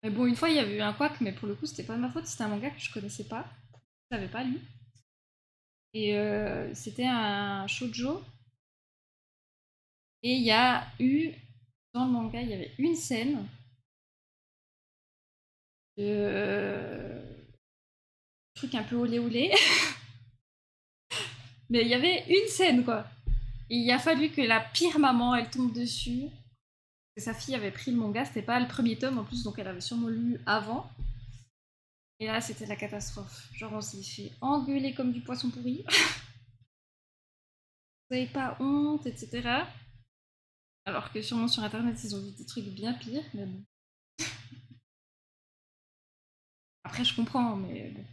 Mais bon, une fois, il y avait eu un couac, mais pour le coup, c'était pas de ma faute. C'était un manga que je connaissais pas. Je l'avais pas lu. Et c'était un shoujo. Et il y a eu, dans le manga, il y avait une scène de truc un peu olé olé. Mais il y avait une scène, quoi. Et il a fallu que la pire maman, elle tombe dessus. Et sa fille avait pris le manga, c'était pas le premier tome en plus, donc elle avait sûrement lu avant. Et là, c'était la catastrophe. Genre, on s'est fait engueuler comme du poisson pourri. Vous avez pas honte, etc. Alors que sûrement sur internet, ils ont vu des trucs bien pires, mais bon. Après, je comprends, mais bon.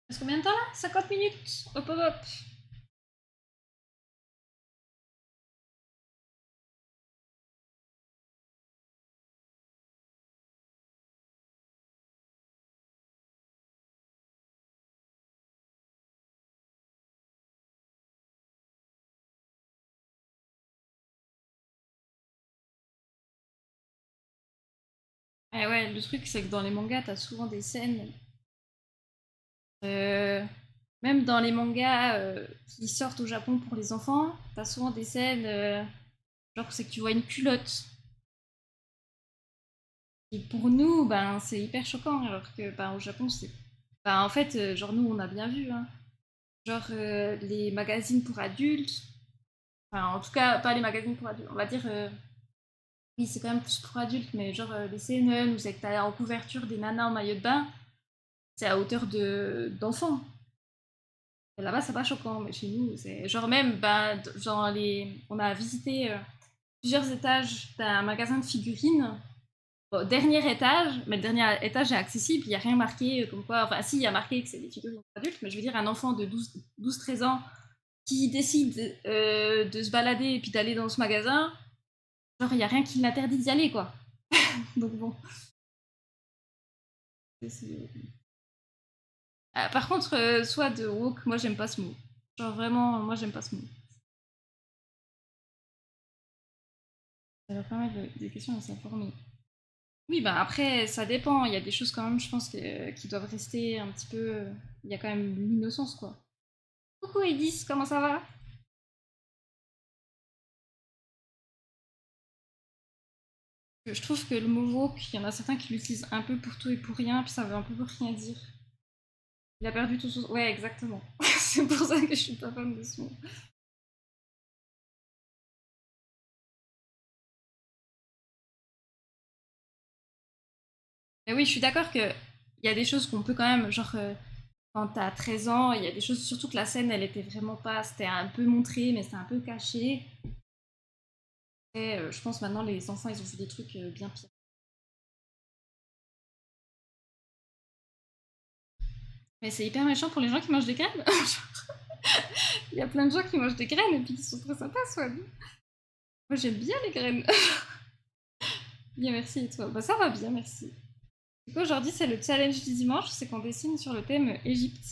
Reste combien de temps là? 50 minutes. Hop hop hop. Eh ouais, le truc, c'est que dans les mangas, t'as souvent des scènes. euh, Même dans les mangas qui sortent au Japon pour les enfants, t'as souvent des scènes. Genre, c'est que tu vois une culotte. Et pour nous, ben, c'est hyper choquant, alors que ben, au Japon, c'est. Ben, en fait, genre, nous, on a bien vu, hein. Genre, les magazines pour adultes. Enfin, en tout cas, pas les magazines pour adultes. On va dire. Oui, c'est quand même plus pour adultes, mais genre, les CNN, où c'est que t'as en couverture des nanas en maillot de bain, c'est à hauteur d'enfants. Et là-bas, c'est pas choquant, mais chez nous, c'est. Genre, même, ben, genre, on a visité plusieurs étages d'un magasin de figurines. Bon, dernier étage, mais le dernier étage est accessible, il n'y a rien marqué comme quoi. Enfin, si, il y a marqué que c'est des figurines adultes, mais je veux dire, un enfant de 12-13 ans qui décide de se balader et puis d'aller dans ce magasin, genre, il n'y a rien qui l'interdit d'y aller, quoi. Donc bon. Par contre, soit de woke, moi, j'aime pas ce mot. Genre, vraiment, moi, j'aime pas ce mot. Ça va permettre des questions à s'informer. Oui, bah après, ça dépend. Il y a des choses quand même, je pense, qui doivent rester un petit peu. Il y a quand même l'innocence, quoi. Coucou Edis, comment ça va? Je trouve que le mot woke, il y en a certains qui l'utilisent un peu pour tout et pour rien, puis ça veut un peu pour rien dire. Il a perdu tout son... Ouais, exactement. C'est pour ça que je suis pas fan de ce mot. Mais oui, je suis d'accord que il y a des choses qu'on peut quand même, genre, quand t'as 13 ans, il y a des choses, surtout que la scène, elle était vraiment pas... C'était un peu montré, mais c'était un peu caché. Et je pense maintenant, les enfants, ils ont fait des trucs bien pires. Mais c'est hyper méchant pour les gens qui mangent des graines. Il y a plein de gens qui mangent des graines et puis qui sont très sympas, soit. Moi j'aime bien les graines. Bien, merci et toi? Bah ça va bien, merci. Du coup aujourd'hui c'est le challenge du dimanche, c'est qu'on dessine sur le thème Égypte.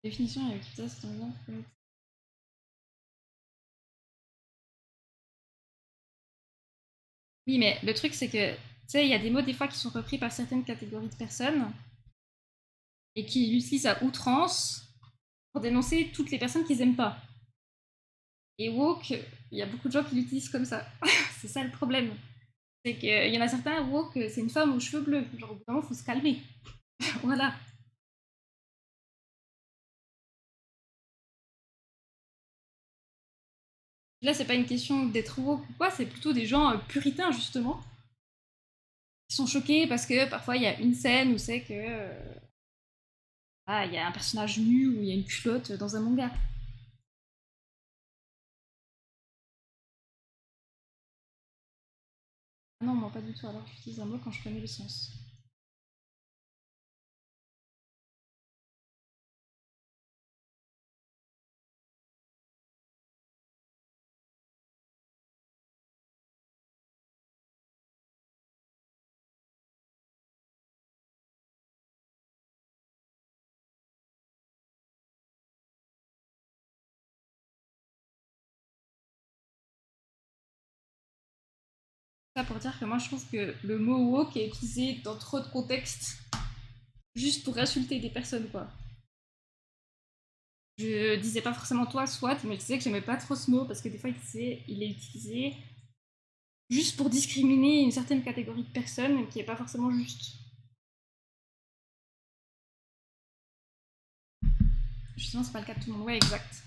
Définition avec ça, c'est bien. Oui, mais le truc c'est que, tu sais, il y a des mots des fois qui sont repris par certaines catégories de personnes et qui l'utilisent à outrance pour dénoncer toutes les personnes qu'ils aiment pas. Et woke, il y a beaucoup de gens qui l'utilisent comme ça. C'est ça le problème. C'est qu'il y en a certains, woke, c'est une femme aux cheveux bleus. Genre, au bout d'un moment, faut se calmer. Voilà. Là, c'est pas une question d'être woke ou quoi, c'est plutôt des gens puritains, justement, qui sont choqués parce que parfois il y a une scène où c'est que. Ah, il y a un personnage nu ou il y a une culotte dans un manga. Ah non, moi pas du tout, alors j'utilise un mot quand je connais le sens. Ça pour dire que moi je trouve que le mot woke est utilisé dans trop de contextes juste pour insulter des personnes, quoi. Je disais pas forcément toi, soit, mais je disais que j'aimais pas trop ce mot parce que des fois il est utilisé juste pour discriminer une certaine catégorie de personnes qui est pas forcément juste. Justement, c'est pas le cas de tout le monde. Ouais, exact.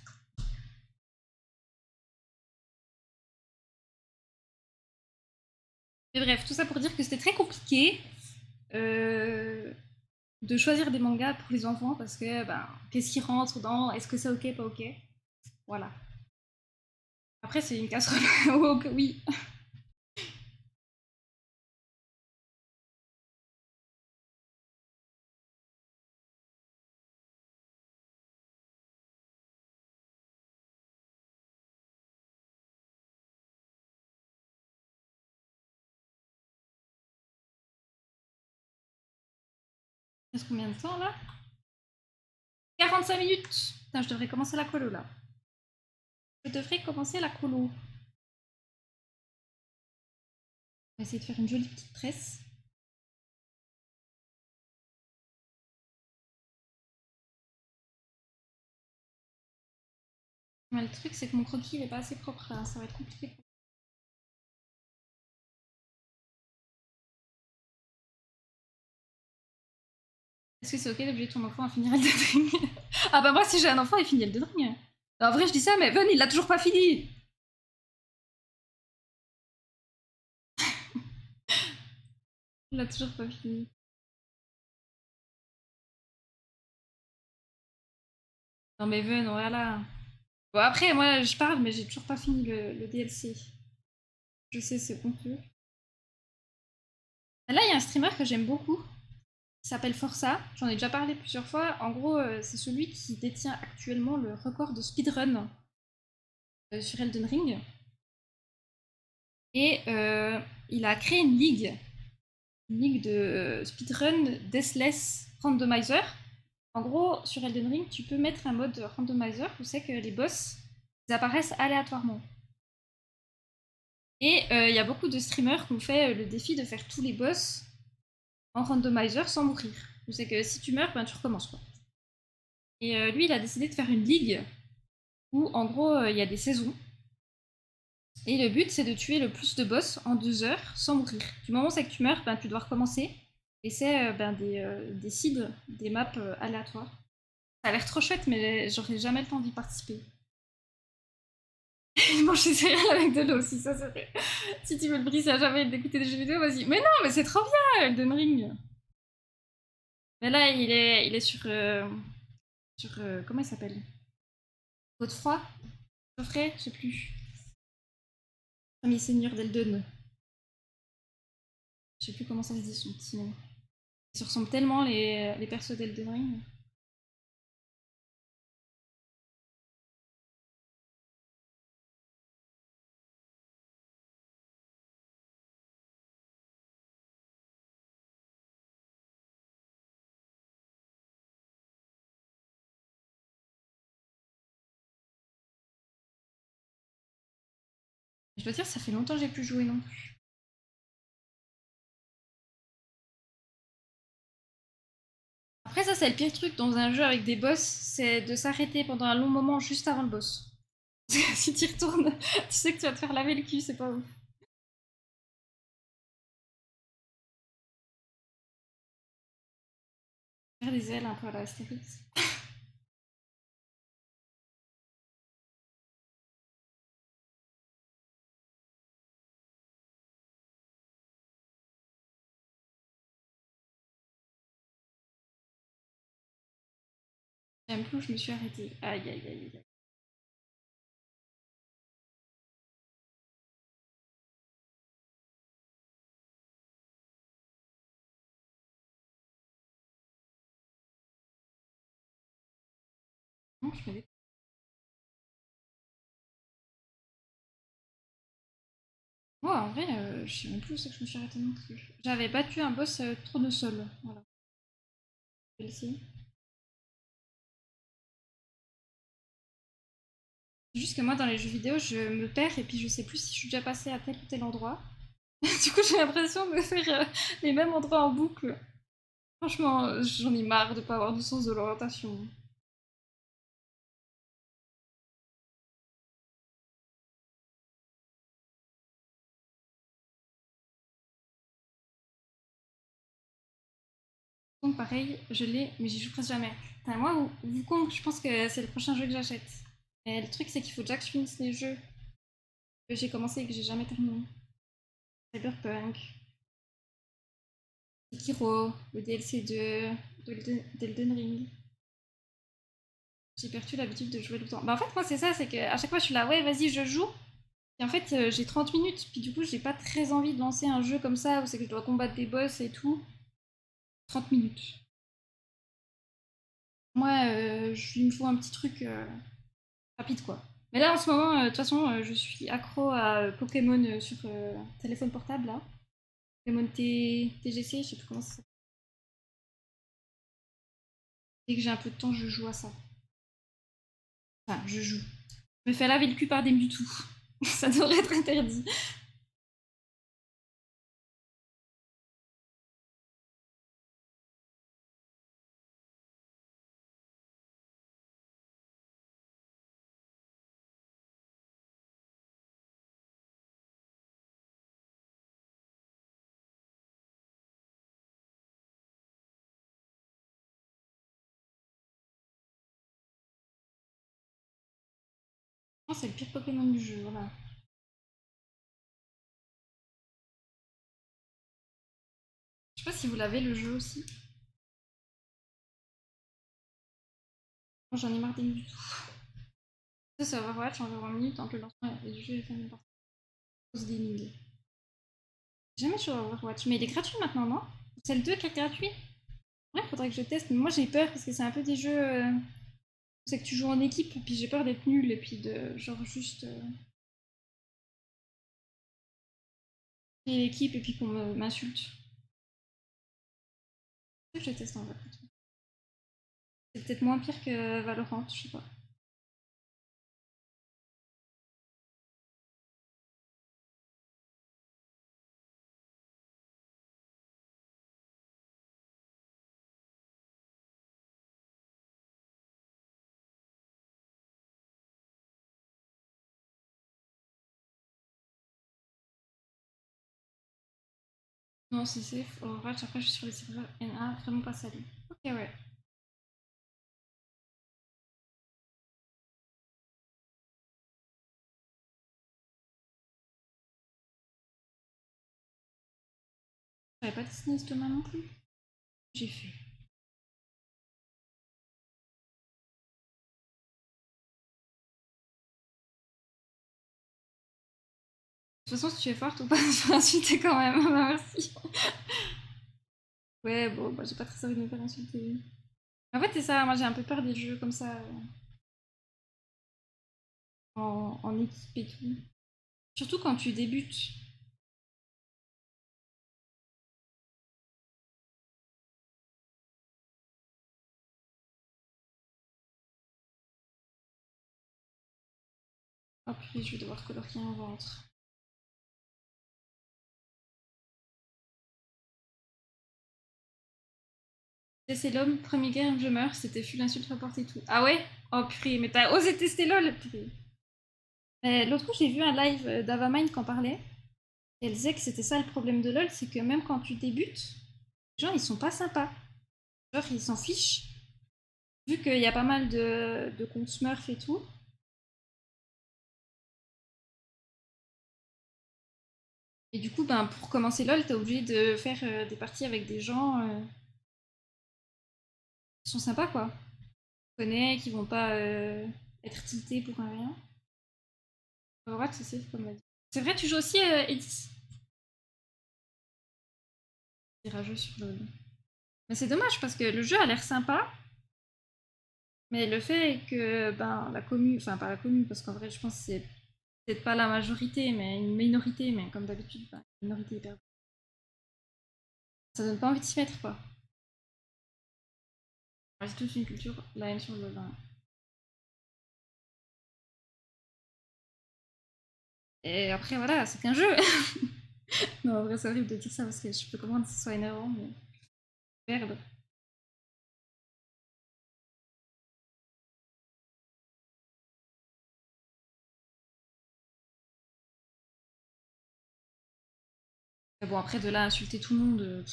Mais bref, tout ça pour dire que c'était très compliqué euh, de choisir des mangas pour les enfants parce que, ben, qu'est-ce qui rentre dans est-ce que c'est ok, pas ok. Voilà. Après, c'est une casserole. Oh, oui. Il reste combien de temps là? 45 minutes. Putain, je devrais commencer la colo là. Je devrais commencer la colo. On va essayer de faire une jolie petite tresse. Mais le truc, c'est que mon croquis il est pas assez propre là. Ça va être compliqué. Est-ce que c'est ok d'obliger ton enfant à finir Elden Ring? Ah bah moi, si j'ai un enfant, il finit Elden Ring. En vrai, je dis ça, mais Ven, il l'a toujours pas fini. Il l'a toujours pas fini. Non mais Ven, voilà. Bon après, moi, je parle, mais j'ai toujours pas fini le DLC. Je sais, c'est conclu. Là, il y a un streamer que j'aime beaucoup. Il s'appelle Forza. J'en ai déjà parlé plusieurs fois. En gros, c'est celui qui détient actuellement le record de speedrun sur Elden Ring. Et il a créé une ligue de speedrun Deathless Randomizer. En gros, sur Elden Ring, tu peux mettre un mode randomizer où c'est que les boss ils apparaissent aléatoirement. Et il y a beaucoup de streamers qui ont fait le défi de faire tous les boss en randomizer sans mourir. C'est que si tu meurs, ben, tu recommences, quoi. Et lui, il a décidé de faire une ligue où, en gros, il y a des saisons. Et le but, c'est de tuer le plus de boss en 2 heures sans mourir. Du moment où c'est que tu meurs, ben, tu dois recommencer. Et c'est ben, des seeds, des maps aléatoires. Ça a l'air trop chouette, mais j'aurais jamais le temps d'y participer. Il mange ses céréales avec de l'eau, si ça serait. Si tu veux le briser à jamais d'écouter des jeux vidéo, vas-y. Mais non, mais c'est trop bien, Elden Ring. Mais là, il est sur Sur. Comment il s'appelle? Godefroy? Geoffrey? Je sais plus. Premier seigneur d'Eldon. Je sais plus comment ça se dit son petit nom. Ils se ressemblent tellement les persos d'Elden Ring. Je dois dire, ça fait longtemps que j'ai plus joué non plus. Après ça, c'est le pire truc dans un jeu avec des boss, c'est de s'arrêter pendant un long moment juste avant le boss. Si tu y retournes, tu sais que tu vas te faire laver le cul, c'est pas ouf. Faire des ailes un peu à la Astérix. J'aime plus où je me suis arrêtée. Aïe aïe aïe aïe. Non, je m'avais. Moi, en vrai, je sais même plus où c'est que je me suis arrêtée non plus. J'avais battu un boss tournesol. Voilà. Je vais l'essayer. C'est juste que moi, dans les jeux vidéo, je me perds et puis je sais plus si je suis déjà passée à tel ou tel endroit. Du coup, j'ai l'impression de faire les mêmes endroits en boucle. Franchement, j'en ai marre de pas avoir de sens de l'orientation. Donc pareil, je l'ai, mais j'y joue presque jamais. Putain, moi, vous compte, je pense que c'est le prochain jeu que j'achète. Et le truc, c'est qu'il faut déjà que je finisse les jeux que j'ai commencé et que j'ai jamais terminé. Cyberpunk, Sekiro, le DLC d'Elden Ring. J'ai perdu l'habitude de jouer tout le temps. Bah en fait, moi, c'est ça, c'est qu'à chaque fois, je suis là, ouais, vas-y, je joue. Et en fait, j'ai 30 minutes, puis du coup, j'ai pas très envie de lancer un jeu comme ça où c'est que je dois combattre des boss et tout. 30 minutes. Moi, il me faut un petit truc rapide, quoi. Mais là, en ce moment, de toute façon, je suis accro à Pokémon sur téléphone portable, là. Pokémon TGC, je sais plus comment ça s'appelle. Dès que j'ai un peu de temps, je joue à ça. Enfin, je joue. Je me fais laver le cul par des Mewtwo. Ça devrait être interdit. Non, c'est le pire Pokémon du jeu, voilà. Je sais pas si vous l'avez le jeu aussi. Moi, j'en ai marre des Mewtwo. Ça, c'est Overwatch en 20 minutes entre le lancement et du jeu et fin de partie. Cause gaming. Jamais sur Overwatch, mais il est gratuit maintenant, non? C'est le 2 qui est gratuit? Ouais, faudrait que je teste, mais moi j'ai peur parce que c'est un peu des jeux. C'est que tu joues en équipe, et puis j'ai peur d'être nulle, et puis de genre juste créer l'équipe et puis qu'on m'insulte. Je teste en vrai. C'est peut-être moins pire que Valorant, je sais pas. Non, c'est safe. Overwatch, après je suis sur les serveurs NA, vraiment pas salé. Ok, ouais. J'avais pas dessiné Thomas non plus. J'ai fait. toute façon, si tu es forte ou pas, je vais insulter quand même. Bah, merci. Ouais, bon, bah, j'ai pas très envie de me faire insulter. En fait, c'est ça, moi j'ai un peu peur des jeux comme ça, en équipe et tout. Surtout quand tu débutes. Oh puis je vais devoir colorier un ventre. C'est l'homme, premier guerre, je meurs, c'était fut l'insulte reportée et tout. Ah ouais? Oh purée, mais t'as osé tester LOL, purée. L'autre coup, j'ai vu un live d'Avamind qui en parlait. Et elle disait que c'était ça le problème de LOL, c'est que même quand tu débutes, les gens ils sont pas sympas. Genre ils s'en fichent. Vu qu'il y a pas mal de comptes Smurf et tout. Et du coup, ben, pour commencer LOL, t'es obligé de faire des parties avec des gens qui sont sympas quoi. Tu connais, qui vont pas être tiltés pour un rien. Overwatch, c'est safe comme on l'a dit. C'est vrai, tu joues aussi Edis? C'est rageux sur le. Mais c'est dommage parce que le jeu a l'air sympa, mais le fait est que ben, la commune, enfin pas la commune, parce qu'en vrai je pense que c'est peut-être pas la majorité, mais une minorité, mais comme d'habitude, ben, une minorité hyper. Ça donne pas envie de s'y mettre quoi. C'est toute une culture, la haine sur le vin. Et après voilà, c'est qu'un jeu. Non, en vrai c'est horrible de dire ça parce que je peux comprendre que ce soit énervant, mais merde. Mais bon après de là à insulter tout le monde,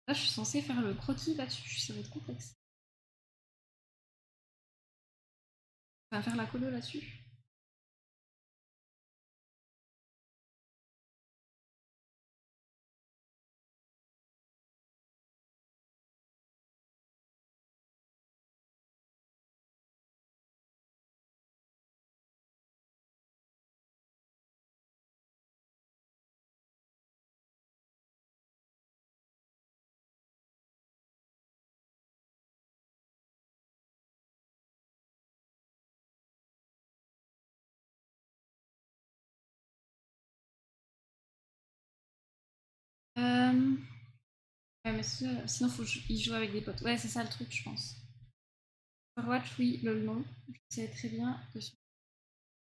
là je suis censée faire le croquis là-dessus, ça va être complexe. Enfin faire la colo là-dessus. Euh... Ouais, mais sinon, faut y jouer avec des potes. Ouais, c'est ça le truc, je pense. Overwatch, oui, LOL, non. Je sais très bien dessus.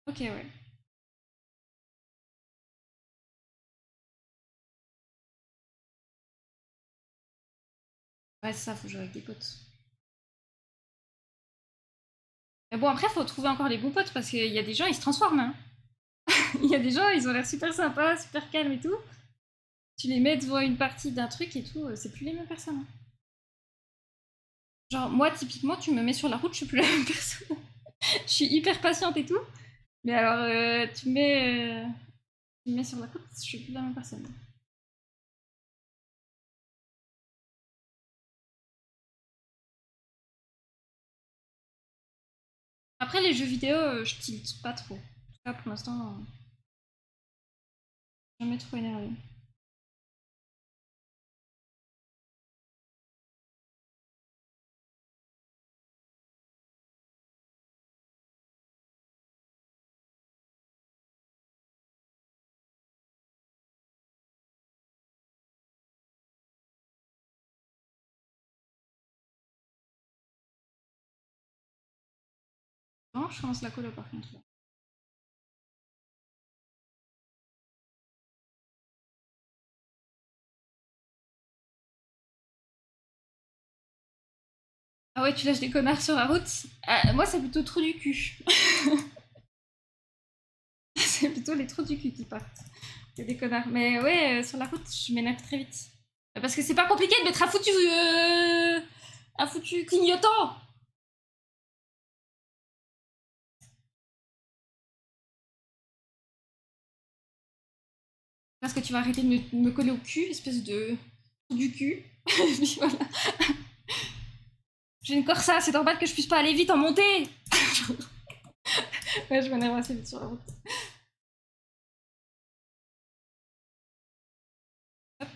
Ok, ouais. Ouais, c'est ça, faut jouer avec des potes. Mais bon, après, faut trouver encore les bons potes parce qu'il y a des gens, ils se transforment. Hein. Il y a des gens, ils ont l'air super sympas, super calmes et tout. Tu les mets devant une partie d'un truc et tout, c'est plus les mêmes personnes. Hein. Genre, moi, typiquement, tu me mets sur la route, je suis plus la même personne. Je suis hyper patiente et tout. Mais alors, tu me mets sur la route, je suis plus la même personne. Après, les jeux vidéo, je tilte pas trop. En tout cas, pour l'instant, jamais trop énervé. Non, je commence la colo par contre. Là. Ah ouais, tu lâches des connards sur la route. Moi, c'est plutôt trou du cul. C'est plutôt les trous du cul qui partent. C'est des connards. Mais ouais, sur la route, je m'énerve très vite. Parce que c'est pas compliqué de mettre un foutu clignotant. Parce que tu vas arrêter de me coller au cul, espèce de trou du cul. Et puis voilà. J'ai une corsa, c'est normal que je puisse pas aller vite en montée. Ouais, je m'énerve assez vite sur la route. Hop.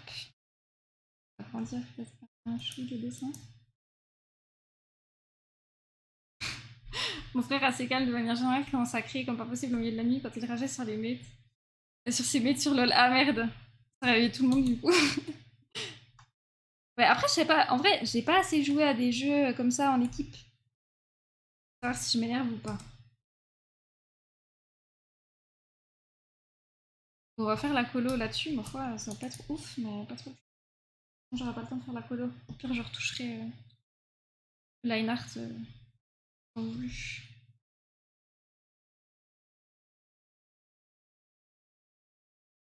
Agrandir peut-être un chou de dessin. Mon frère assez calme de manière générale commence à crier comme pas possible au milieu de la nuit quand il rageait sur les mates. Sur ses mates sur LoL. Ah merde. Ça réveille tout le monde du coup. Ouais, après, je sais pas. En vrai, j'ai pas assez joué à des jeux comme ça en équipe. Pour savoir si je m'énerve ou pas. On va faire la colo là-dessus. Ma foi, ça va pas être ouf, mais pas trop. J'aurai pas le temps de faire la colo. Au pire, je retoucherai line art quand voulu.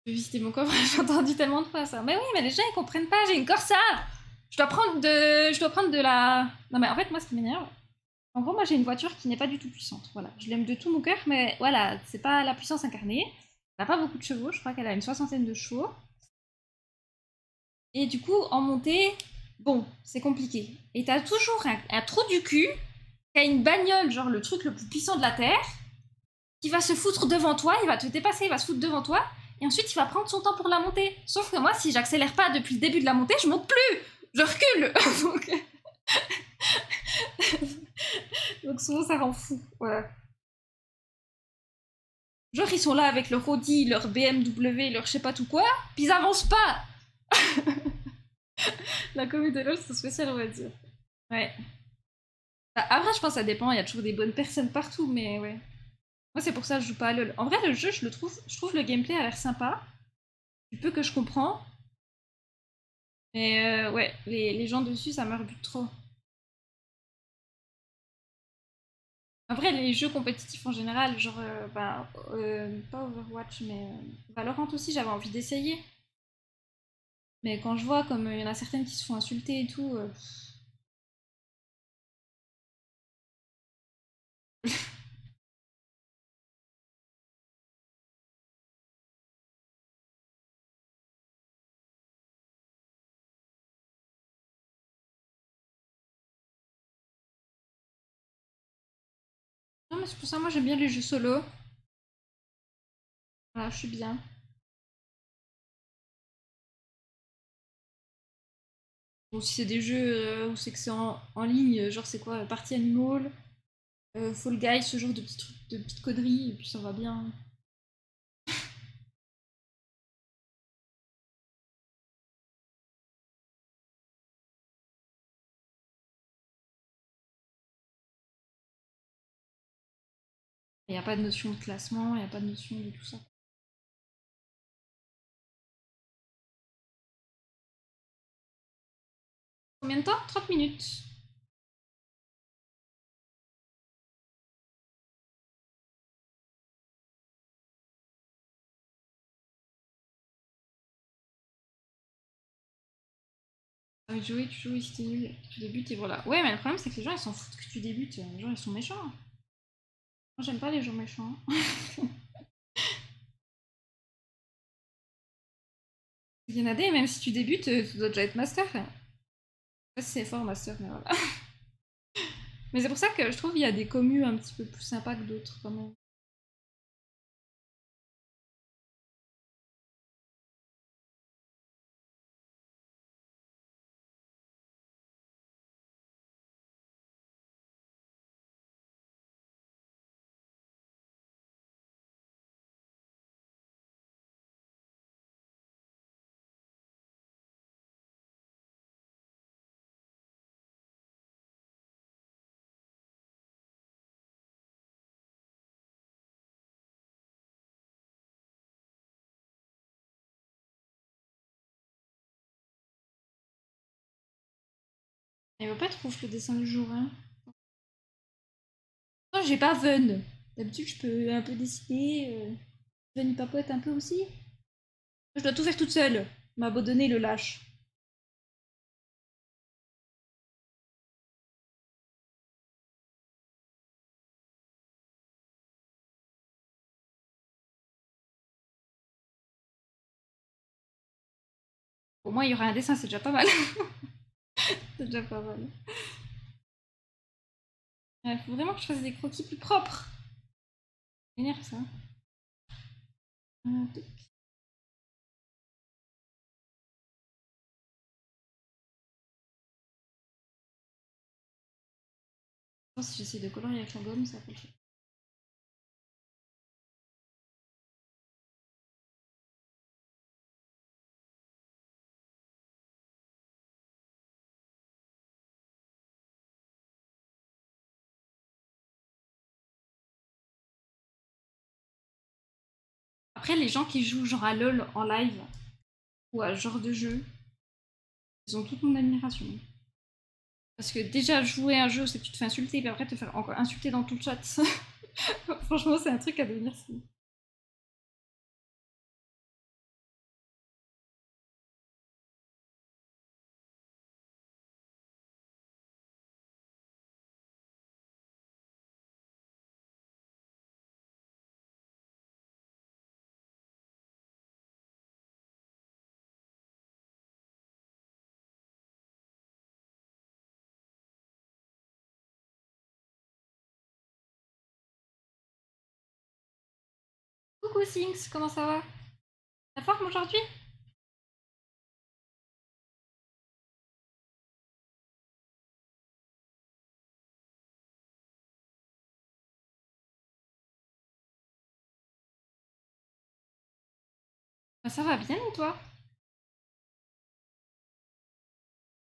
Je vais visiter mon coffre, j'ai entendu tellement de fois ça. Mais oui, mais les gens ils comprennent pas, j'ai une Corsa. Je dois prendre de la. Non mais en fait moi ce qui m'énerve, en gros moi j'ai une voiture qui n'est pas du tout puissante. Voilà, je l'aime de tout mon cœur, mais voilà, c'est pas la puissance incarnée. Elle n'a pas beaucoup de chevaux, je crois qu'elle a une soixantaine de chevaux. Et du coup en montée, bon, c'est compliqué. Et t'as toujours un trou du cul qui a une bagnole, genre le truc le plus puissant de la terre, qui va se foutre devant toi, il va te dépasser, il va se foutre devant toi, et ensuite il va prendre son temps pour la monter. Sauf que moi, si j'accélère pas depuis le début de la montée, je monte plus, je recule. Donc souvent ça rend fou. Voilà. Genre ils sont là avec leur Audi, leur BMW, leur je sais pas tout quoi, puis ils avancent pas. La commune de LoL c'est spécial on va dire. Ouais. Bah, après je pense que ça dépend, il y a toujours des bonnes personnes partout, mais ouais. Moi c'est pour ça que je joue pas à LoL. En vrai le jeu je trouve le gameplay a l'air sympa. Du peu que je comprends. Mais ouais, les gens dessus, ça me rebute trop. Après, les jeux compétitifs en général, genre, pas Overwatch, mais Valorant aussi, j'avais envie d'essayer. Mais quand je vois comme il y en a certaines qui se font insulter et tout, non, mais c'est pour ça, moi j'aime bien les jeux solo. Voilà, je suis bien. Bon, si c'est des jeux où c'est que c'est en ligne, genre c'est quoi, Party Animal, Fall Guys, ce genre de petits trucs, de petites conneries, et puis ça va bien. Il n'y a pas de notion de classement, il n'y a pas de notion de tout ça. Combien de temps? 30 minutes. Ah oui, jouer, tu joues, et si t'es nul, tu débutes et voilà. Ouais, mais le problème c'est que les gens ils s'en foutent que tu débutes. Les gens ils sont méchants. Moi j'aime pas les gens méchants. Il y en a des, même si tu débutes, tu dois déjà être master. Je sais pas si c'est fort master, mais voilà. Mais c'est pour ça que je trouve qu'il y a des commus un petit peu plus sympas que d'autres quand même. Il va pas être ouf le dessin du jour, hein. Moi j'ai pas Ven. D'habitude je peux un peu dessiner. Ven il papote un peu aussi. Je dois tout faire toute seule. M'a abandonné le lâche. Au moins, il y aura un dessin, c'est déjà pas mal. C'est déjà pas mal. Il faut vraiment que je fasse des croquis plus propres. C'est énerve ça. Tac. Je pense que si j'essaie de colorier avec la gomme, ça va pas le faire. Après, les gens qui jouent genre à LoL en live ou à ce genre de jeu, ils ont toute mon admiration. Parce que déjà, jouer à un jeu, c'est que tu te fais insulter, et puis après te faire encore insulter dans tout le chat. Franchement, c'est un truc à devenir fou. Coucou Sinks, comment ça va? La forme aujourd'hui? Bah, ça va bien et toi?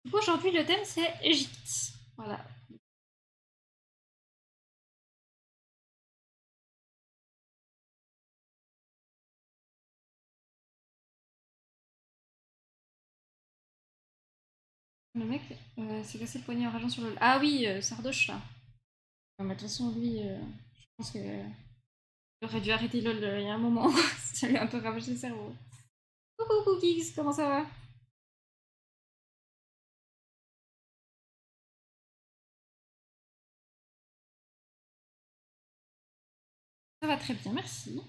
Du coup, aujourd'hui, le thème c'est Égypte. Voilà. Le mec s'est cassé le poignet en rageant sur le. Ah oui, Sardoche là. Non, mais de toute façon, lui, je pense qu'il aurait dû arrêter LOL il y a un moment. Ça lui a un peu ravagé le cerveau. Coucou Cookies, comment ça va? Ça va très bien, merci.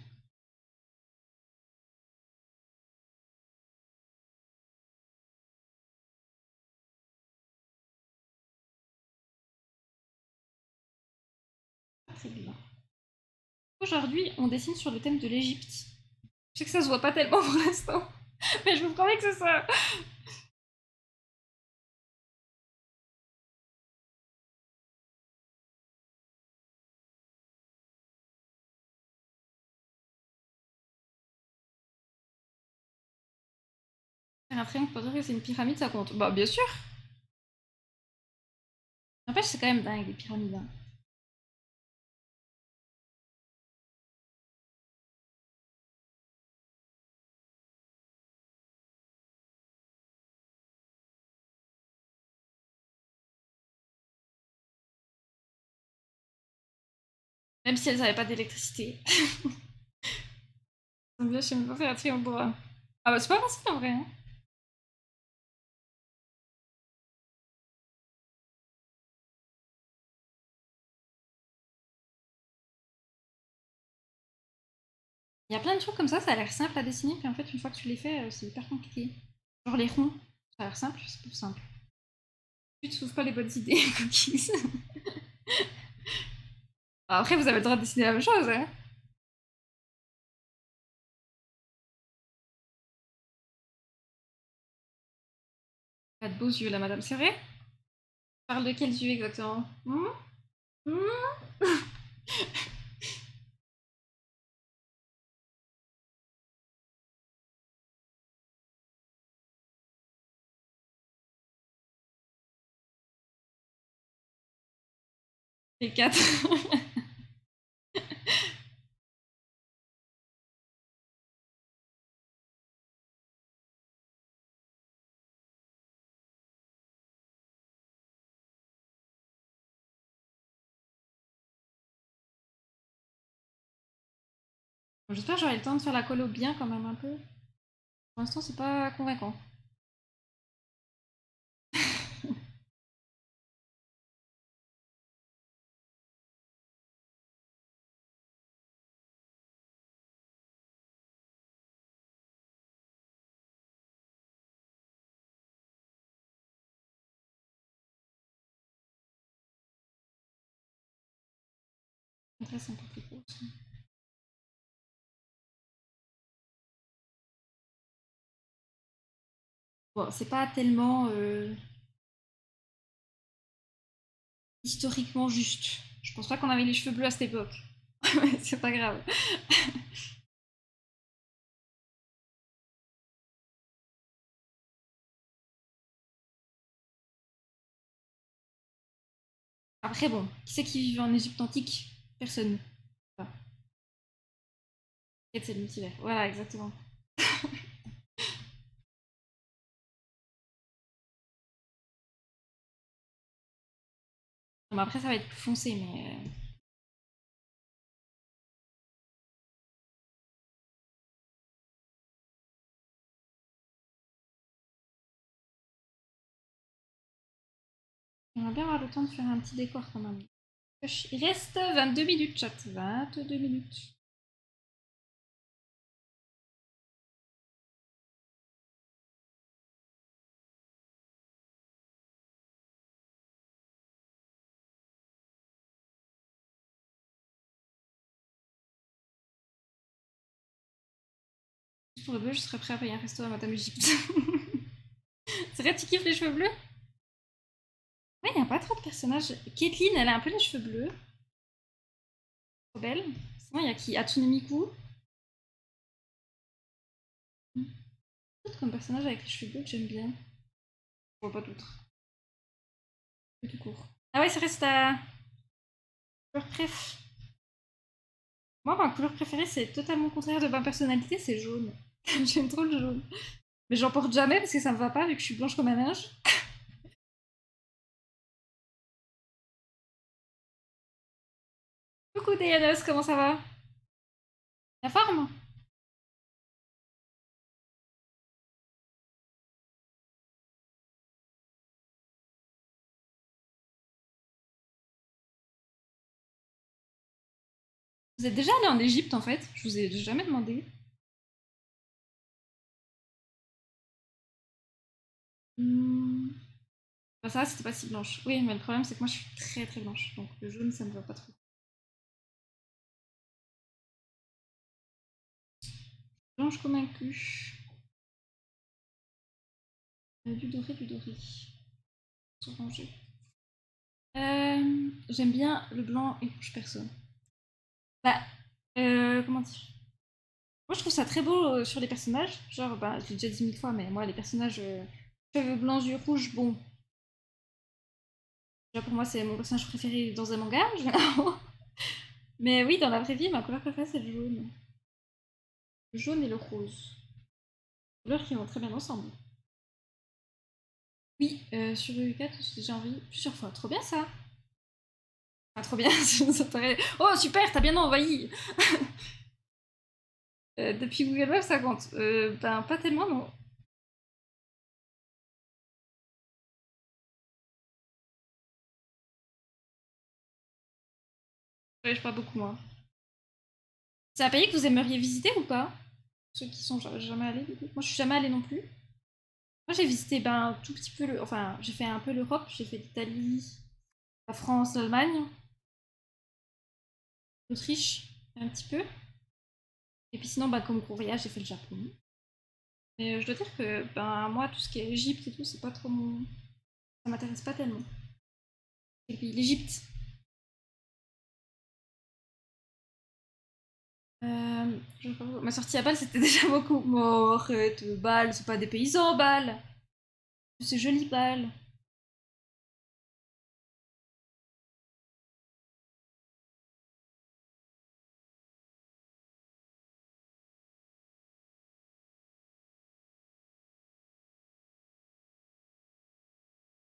Très bien. Aujourd'hui, on dessine sur le thème de l'Égypte. Je sais que ça se voit pas tellement pour l'instant, mais je vous promets que c'est ça. Faire un triangle pour dire que c'est une pyramide, ça compte. Bah, bien sûr. N'empêche, c'est quand même dingue, les pyramides, hein. Même si elles n'avaient pas d'électricité. J'aime bien, je sais même pas faire un triangle droit. Ah bah, c'est pas facile en vrai, hein. Il y a plein de trucs comme ça a l'air simple à dessiner, puis en fait, une fois que tu les fais, c'est hyper compliqué. Genre les ronds, ça a l'air simple, c'est plus simple. Tu te trouves pas les bonnes idées, cookies. Après, vous avez le droit de dessiner la même chose, hein. Pas de beaux yeux là, madame, c'est vrai? Parle de quels yeux exactement? Hmm. Les quatre. J'espère que j'aurai le temps de faire la colo bien quand même un peu. Pour l'instant, c'est pas convaincant. Après, c'est un peu plus gros aussi. Bon, c'est pas tellement historiquement juste. Je pense pas qu'on avait les cheveux bleus à cette époque. C'est pas grave. Après, bon, qui c'est qui vivait en Égypte antique? Personne. Enfin, c'est le multivers. Voilà, exactement. Bon, après, ça va être plus foncé, mais. J'aimerais bien avoir le temps de faire un petit décor quand même. Il reste 22 minutes, chat. 22 minutes. Pour le bleu, je serais prêt à payer un resto à Madame Égypte. C'est vrai, tu kiffes les cheveux bleus? Ouais, il n'y a pas trop de personnages. Caitlyn, elle a un peu les cheveux bleus. Trop belle. Sinon, il y a qui? Hatsune Miku. D'autres comme personnage avec les cheveux bleus que j'aime bien. Je vois pas d'autres. Tout court. Ah ouais, ça reste ta couleur préf. Moi, ma couleur préférée, c'est totalement contraire de ma personnalité, c'est jaune. J'aime trop le jaune. Mais j'en porte jamais parce que ça me va pas vu que je suis blanche comme un neige. Coucou Dianos, comment ça va? La forme? Vous êtes déjà allé en Égypte en fait? Je vous ai jamais demandé. Hmm. Bah, ça, c'était pas si blanche. Oui, mais le problème, c'est que moi, je suis très très blanche. Donc le jaune, ça me va pas trop. Blanche comme un cul. Du doré, du doré. Orangé. J'aime bien le blanc et rouge perso. Bah, comment dire? Moi, je trouve ça très beau sur les personnages. Genre, bah, je l'ai déjà dit mille fois, mais moi, les personnages cheveux blancs, yeux rouges, bon. Déjà, pour moi, c'est mon personnage préféré dans un manga, généralement. Mais oui, dans la vraie vie, ma couleur préférée, c'est le jaune. Le jaune et le rose. Couleurs qui vont très bien ensemble. Oui, sur EU4, j'ai déjà envie plusieurs fois. Trop bien ça! Ah, trop bien, ça paraît. Oh, super, t'as bien envahi! Depuis Google Maps, ça compte. Ben, pas tellement, non. Ouais, je pas beaucoup, moi. C'est un pays que vous aimeriez visiter ou pas? Ceux qui sont jamais allés, du coup. Moi, je suis jamais allée non plus. Moi, j'ai visité ben, un tout petit peu le. Enfin, j'ai fait un peu l'Europe. J'ai fait l'Italie, la France, l'Allemagne, l'Autriche, un petit peu. Et puis sinon, ben, comme gros voyage, j'ai fait le Japon. Mais je dois dire que ben, moi, tout ce qui est Égypte et tout, c'est pas trop mon. Ça m'intéresse pas tellement. Et puis l'Égypte. Ma sortie à Bâle, c'était déjà beaucoup. Oh, arrête, Bâle, c'est pas des paysans, Bâle. C'est joli, Bâle.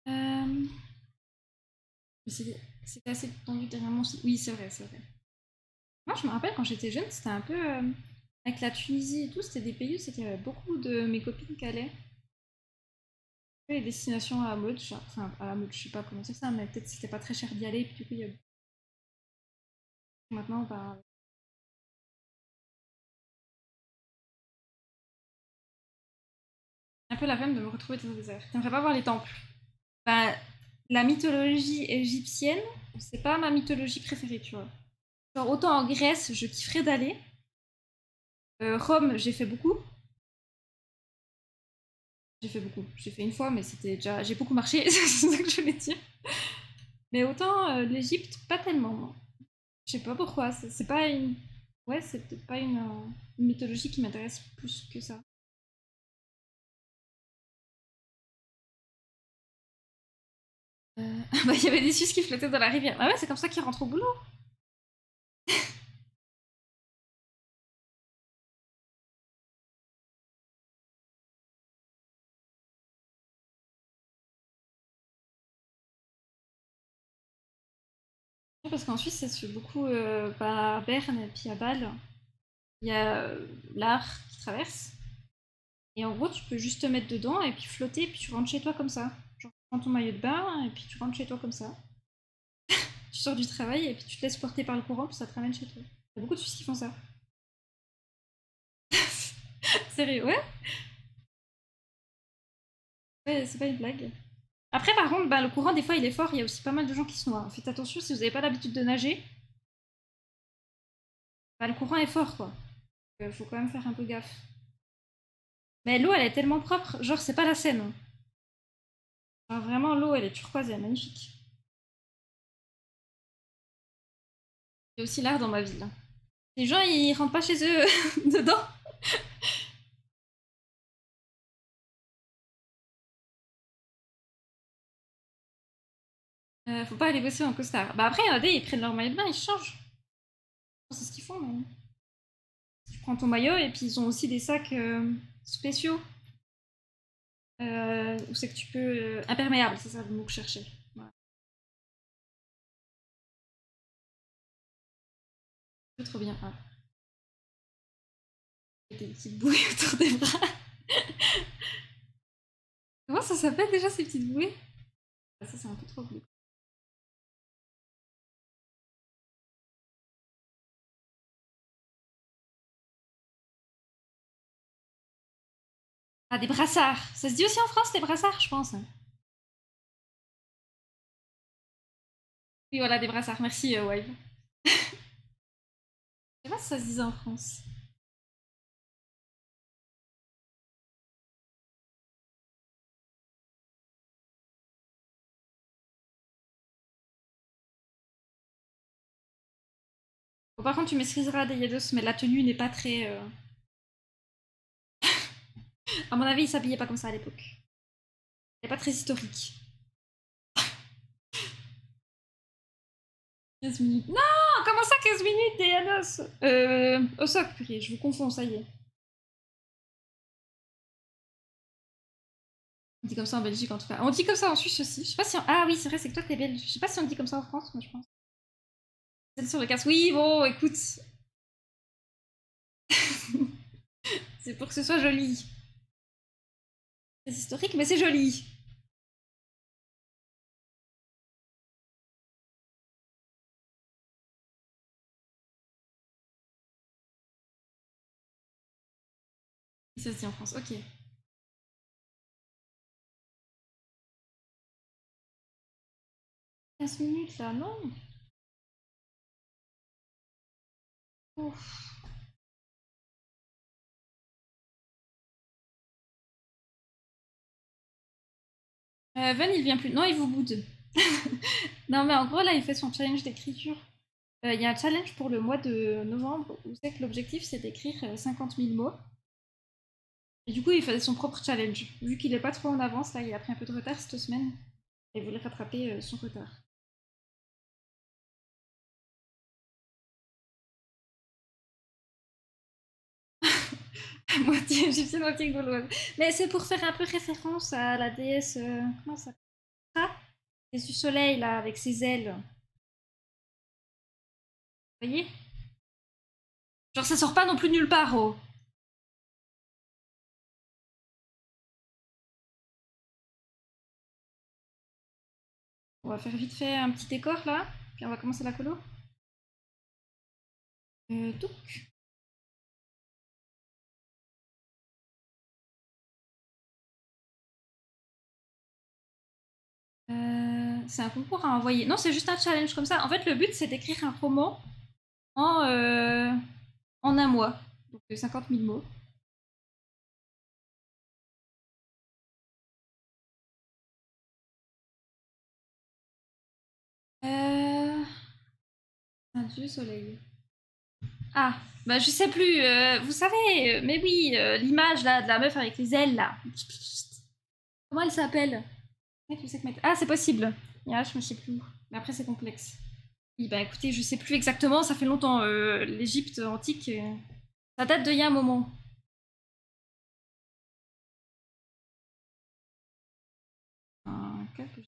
Euh, C'était assez tendu dernièrement aussi. Oui, c'est vrai, c'est vrai. Moi, je me rappelle quand j'étais jeune, c'était un peu. Avec la Tunisie et tout, c'était des pays où c'était beaucoup de mes copines qui allaient. Les destinations à la mode, enfin à la mode, je sais pas comment c'est ça, mais peut-être c'était pas très cher d'y aller, puis du coup, il y a maintenant, bah, un peu la peine de me retrouver dans le désert. J'aimerais pas voir les temples. Bah, la mythologie égyptienne, c'est pas ma mythologie préférée, tu vois. Genre, autant en Grèce, je kifferais d'aller. Rome, j'ai fait beaucoup. J'ai fait beaucoup. J'ai fait une fois, mais c'était déjà. J'ai beaucoup marché, c'est ça que je voulais dire. Mais autant l'Égypte, pas tellement. Non. Je sais pas pourquoi. C'est pas une. Ouais, c'est peut-être pas une mythologie qui m'intéresse plus que ça. Bah, il y avait des Suisses qui flottaient dans la rivière. Ah ouais, c'est comme ça qu'ils rentrent au boulot. Ouais, parce qu'en Suisse, ça se fait beaucoup bah, à Berne et puis à Bâle. Il y a l'Ar qui traverse. Et en gros, tu peux juste te mettre dedans et puis flotter, et puis tu rentres chez toi comme ça. Genre, tu prends ton maillot de bain et puis tu rentres chez toi comme ça. Tu sors du travail et puis tu te laisses porter par le courant, puis ça te ramène chez toi. Il y a beaucoup de Suisses qui font ça. Sérieux, ouais? Ouais, c'est pas une blague. Après, par contre, bah, le courant, des fois, il est fort. Il y a aussi pas mal de gens qui se noient. Faites attention si vous n'avez pas l'habitude de nager. Bah, le courant est fort, quoi. Faut quand même faire un peu gaffe. Mais l'eau, elle est tellement propre. Genre, c'est pas la Seine, hein. Genre, vraiment, l'eau, elle est turquoise, elle est magnifique. Il y a aussi l'air dans ma ville, hein. Les gens, ils rentrent pas chez eux dedans. Faut pas aller bosser en costard. Bah après, regardez, ils prennent leur maillot de bain, ils changent. C'est ce qu'ils font, mais... Tu prends ton maillot et puis ils ont aussi des sacs spéciaux. Où c'est que tu peux... imperméable, c'est ça le mot que je cherchais. Voilà. C'est trop bien. Ah. Des petites bouées autour des bras. Comment ça s'appelle déjà ces petites bouées? Ah, ça c'est un peu trop bleu. Ah, des brassards. Ça se dit aussi en France, les brassards, je pense. Oui, voilà, des brassards. Merci, Wave. Je sais pas si ça se disait en France. Bon, par contre, tu m'excuseras, Yados, mais la tenue n'est pas très... À mon avis, ils s'habillaient pas comme ça à l'époque. Elle n'est pas très historique. 15 minutes. Non, comment ça 15 minutes, Yados? Osok, purée, je vous confonds, ça y est. On dit comme ça en Belgique en tout cas. On dit comme ça en Suisse aussi. Je sais pas si. Ah oui, c'est vrai, c'est que toi t'es belge. Je sais pas si on dit comme ça en France, moi je pense. C'est sur le casque. Oui, bon, écoute. C'est pour que ce soit joli. C'est historique, mais c'est joli. C'est aussi en France, ok. 15 minutes là, non? Ouf. Ven, il vient plus. Non, il vous boude. Non, mais en gros, là, il fait son challenge d'écriture. Il y a un challenge pour le mois de novembre où c'est que l'objectif c'est d'écrire 50 000 mots. Et du coup, il faisait son propre challenge. Vu qu'il est pas trop en avance, là, il a pris un peu de retard cette semaine. Et voulait rattraper son retard. Moitié égyptienne, moitié gauloise. Mais c'est pour faire un peu référence à la déesse. Comment ça s'appelle? Déesse du soleil, là, avec ses ailes. Vous voyez? Genre, ça sort pas non plus nulle part, oh. On va faire vite fait un petit décor, là. Puis on va commencer la colo. Tout. C'est un concours à envoyer. Non, c'est juste un challenge comme ça. En fait, le but, c'est d'écrire un roman en, en un mois. Donc 50 000 mots. Un dieu soleil. Ah, bah je sais plus. Vous savez, mais oui, l'image là de la meuf avec les ailes là. Comment elle s'appelle? Ouais, tu sais que ah, c'est possible. Ah, je me sais plus. Mais après, c'est complexe. Oui, bah écoutez, je sais plus exactement, ça fait longtemps. L'Égypte antique, ça date d'il y a un moment. Quelque...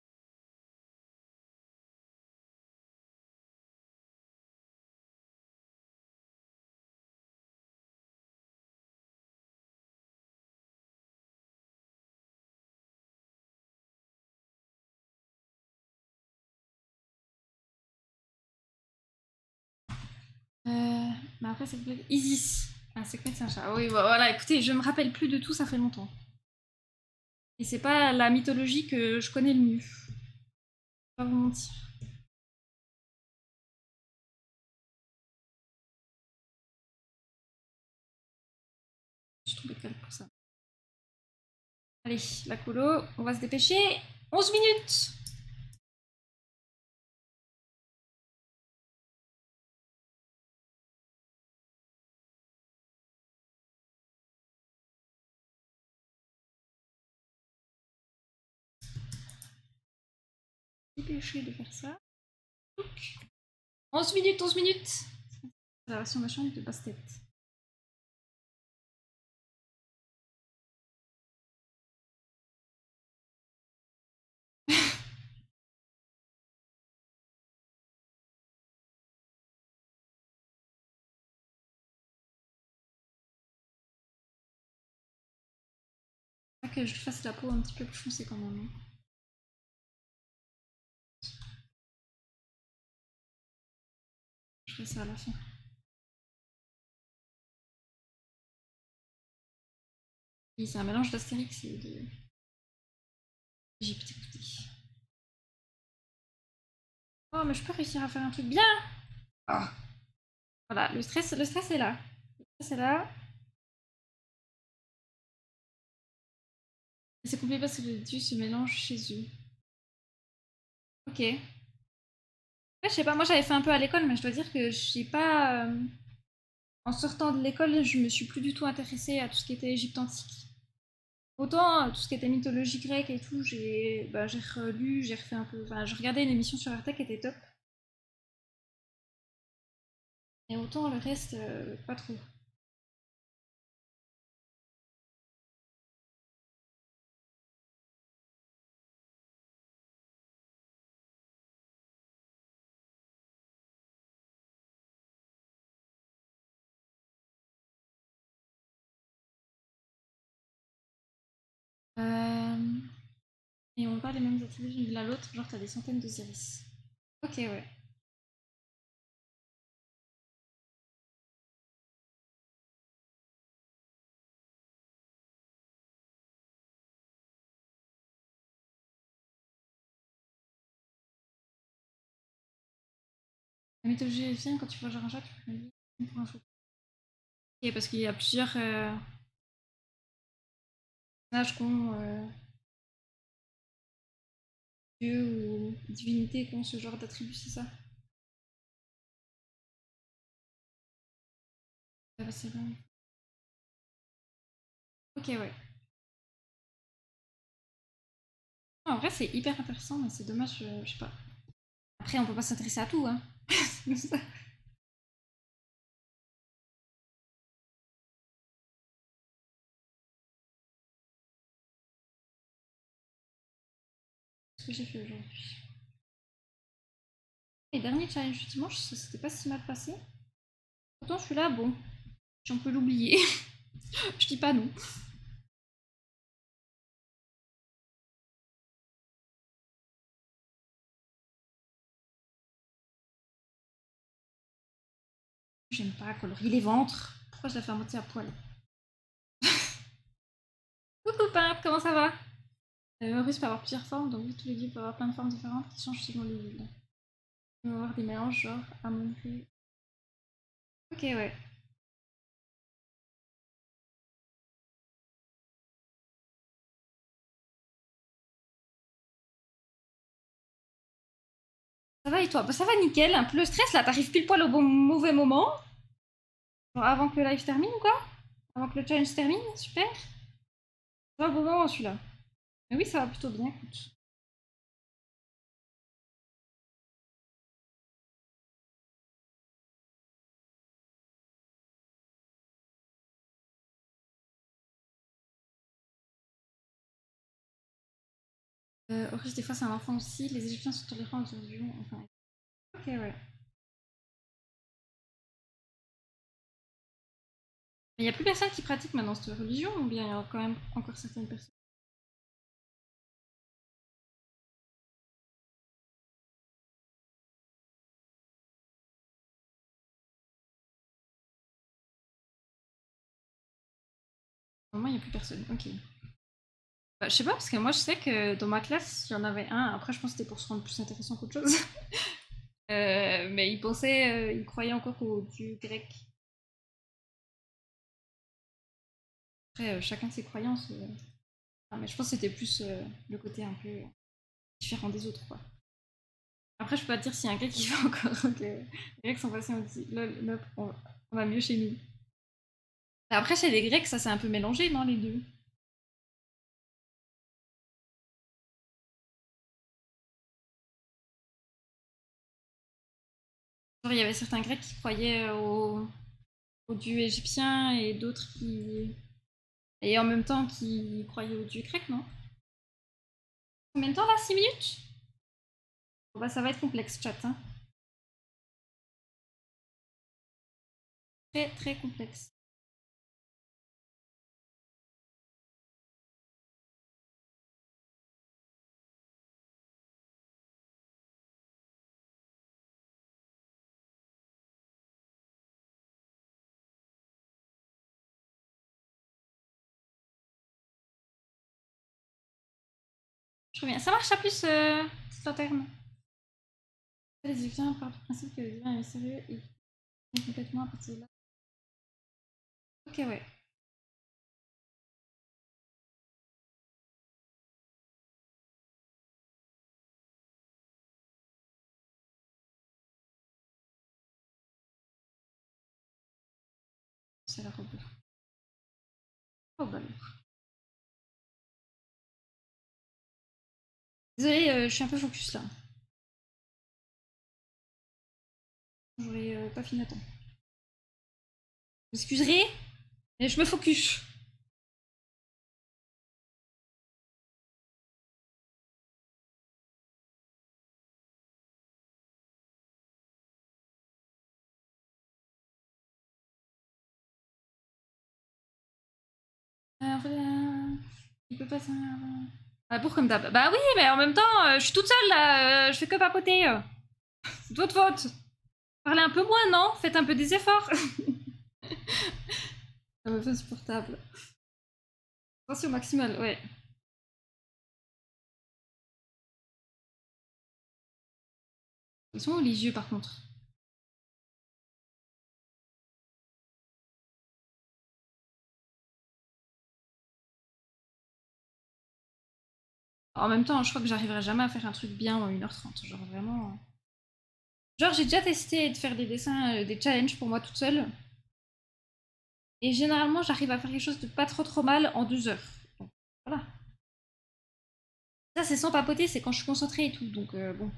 Mais après, c'est complexe. Isis. Ah, c'est quoi, c'est un chat. Ah oui, bah, voilà, écoutez, je me rappelle plus de tout, ça fait longtemps. Et c'est pas la mythologie que je connais le mieux. Je vais pas vous mentir. Je suis tombée de calme pour ça. Allez, la colo, on va se dépêcher. 11 minutes. Dépêcher de faire ça. 11 minutes, 11 minutes. C'est la version machin de basse-tête. Faut que je fasse la peau un petit peu plus foncée quand même. Je ferai ça à la fin. Oui, c'est un mélange d'Astérix et de Égypte, écoutez. Oh, mais je peux réussir à faire un truc bien. Ah. Voilà, le stress est là. Le stress est là. C'est compliqué parce que les dieux se mélangent chez eux. Ok. Ouais, je sais pas, moi j'avais fait un peu à l'école, mais je dois dire que j'ai pas. En sortant de l'école, je me suis plus du tout intéressée à tout ce qui était Égypte antique. Autant tout ce qui était mythologie grecque et tout, j'ai relu, j'ai refait un peu. Enfin, je regardais une émission sur Arte qui était top. Et autant le reste, pas trop. Euh, Et on pas les mêmes attributs d'une ville à l'autre, genre t'as des centaines de Zéris. Ok, ouais. La mythologie égyptienne, quand tu vois genre un chat, tu peux le pour un fou. Ok, parce qu'il y a plusieurs personnages qui ont dieux ou divinités qui ont ce genre d'attributs, c'est ça? Ah bah, c'est bon. Ok, ouais. En vrai, c'est hyper intéressant, mais c'est dommage, je sais pas. Après, on peut pas s'intéresser à tout, hein. C'est ça. Ce que j'ai fait aujourd'hui. Les derniers challenges du dimanche, ça s'était pas si mal passé. Pourtant, je suis là, bon, si on peut l'oublier. Je dis pas non. J'aime pas colorier les ventres. Pourquoi je la fais à moitié à poil? Coucou Pimp, comment ça va? Russe peut avoir plusieurs formes, donc oui, tous les dieux peuvent avoir plein de formes différentes qui changent selon les villes. On va avoir des mélanges genre amonri. Ok, ouais. Ça va et toi? Bah, ça va nickel. Un peu le stress là, t'arrives pile poil au bon mauvais moment. Genre avant que le live termine ou quoi? Avant que le challenge se termine, super. Ça va au bon moment celui-là. Mais oui, ça va plutôt bien, écoute. Horus, des fois c'est un enfant aussi. Les Égyptiens sont tolérants aux religions. Enfin, ok, ouais. Mais il n'y a plus personne qui pratique maintenant cette religion ou bien il y a quand même encore certaines personnes? Normalement, il n'y a plus personne. Ok. Bah, je sais pas, parce que moi je sais que dans ma classe, il y en avait un. Après, je pense que c'était pour se rendre plus intéressant qu'autre chose. Mais il pensait, il croyait encore au dieu grec. Après, chacun ses croyances. Ah, mais je pense que c'était plus le côté un peu différent des autres, quoi. Après, je peux pas te dire s'il y a un grec qui fait encore que les Grecs sont passés, on dit lol, nope, on va mieux chez nous. Après, chez les Grecs, ça s'est un peu mélangé, non, les deux? Genre, il y avait certains Grecs qui croyaient au dieu égyptien et d'autres qui. Et en même temps qui croyaient au dieu grec, non? Combien de temps là? 6 minutes? Bon, bah, ça va être complexe, chat. Hein. Très très complexe. Je reviens. Ça marche à plus, cette lanterne. Les Égyptiens partent du principe que le divin est sérieux et complètement à partir de là. Ok, ouais. Ça a l'air robot. Oh bah alors. Désolée, je suis un peu focus là. J'aurais pas fini à temps. Vous excuserez, mais je me focus. Voilà. Il peut passer un. Ah, pour comme d'hab. Bah oui, mais en même temps, je suis toute seule là, je fais que papoter. C'est de votre faute. Parlez un peu moins, non? Faites un peu des efforts. Ça me fait insupportable. Attention maximale, ouais. Ils sont où les yeux par contre? En même temps, je crois que j'arriverai jamais à faire un truc bien en 1h30. Genre vraiment. Genre, j'ai déjà testé de faire des dessins, des challenges pour moi toute seule. Et généralement, j'arrive à faire quelque chose de pas trop trop mal en 2 heures. Donc, voilà. Ça, c'est sans papoter, c'est quand je suis concentrée et tout. Donc, bon.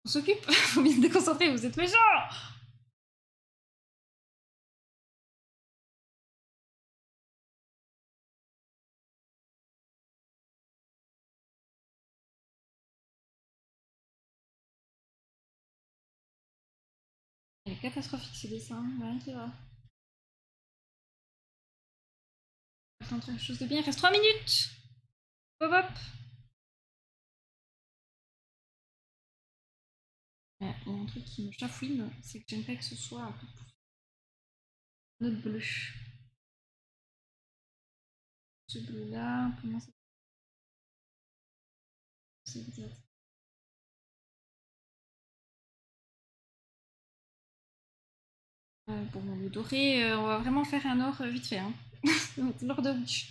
On s'occupe. Faut bien se déconcentrer, vous êtes méchants. Il est catastrophique ce dessin, rien qui va. Attends, quelque chose de bien, il reste 3 minutes. Hop hop. Il y a un truc qui me chafouine, c'est que j'aime pas que ce soit un peu note bleu. Ce bleu-là, comment ça... C'est bizarre. Bon, le doré, on va vraiment faire un or vite fait. Hein. L'or de bouche.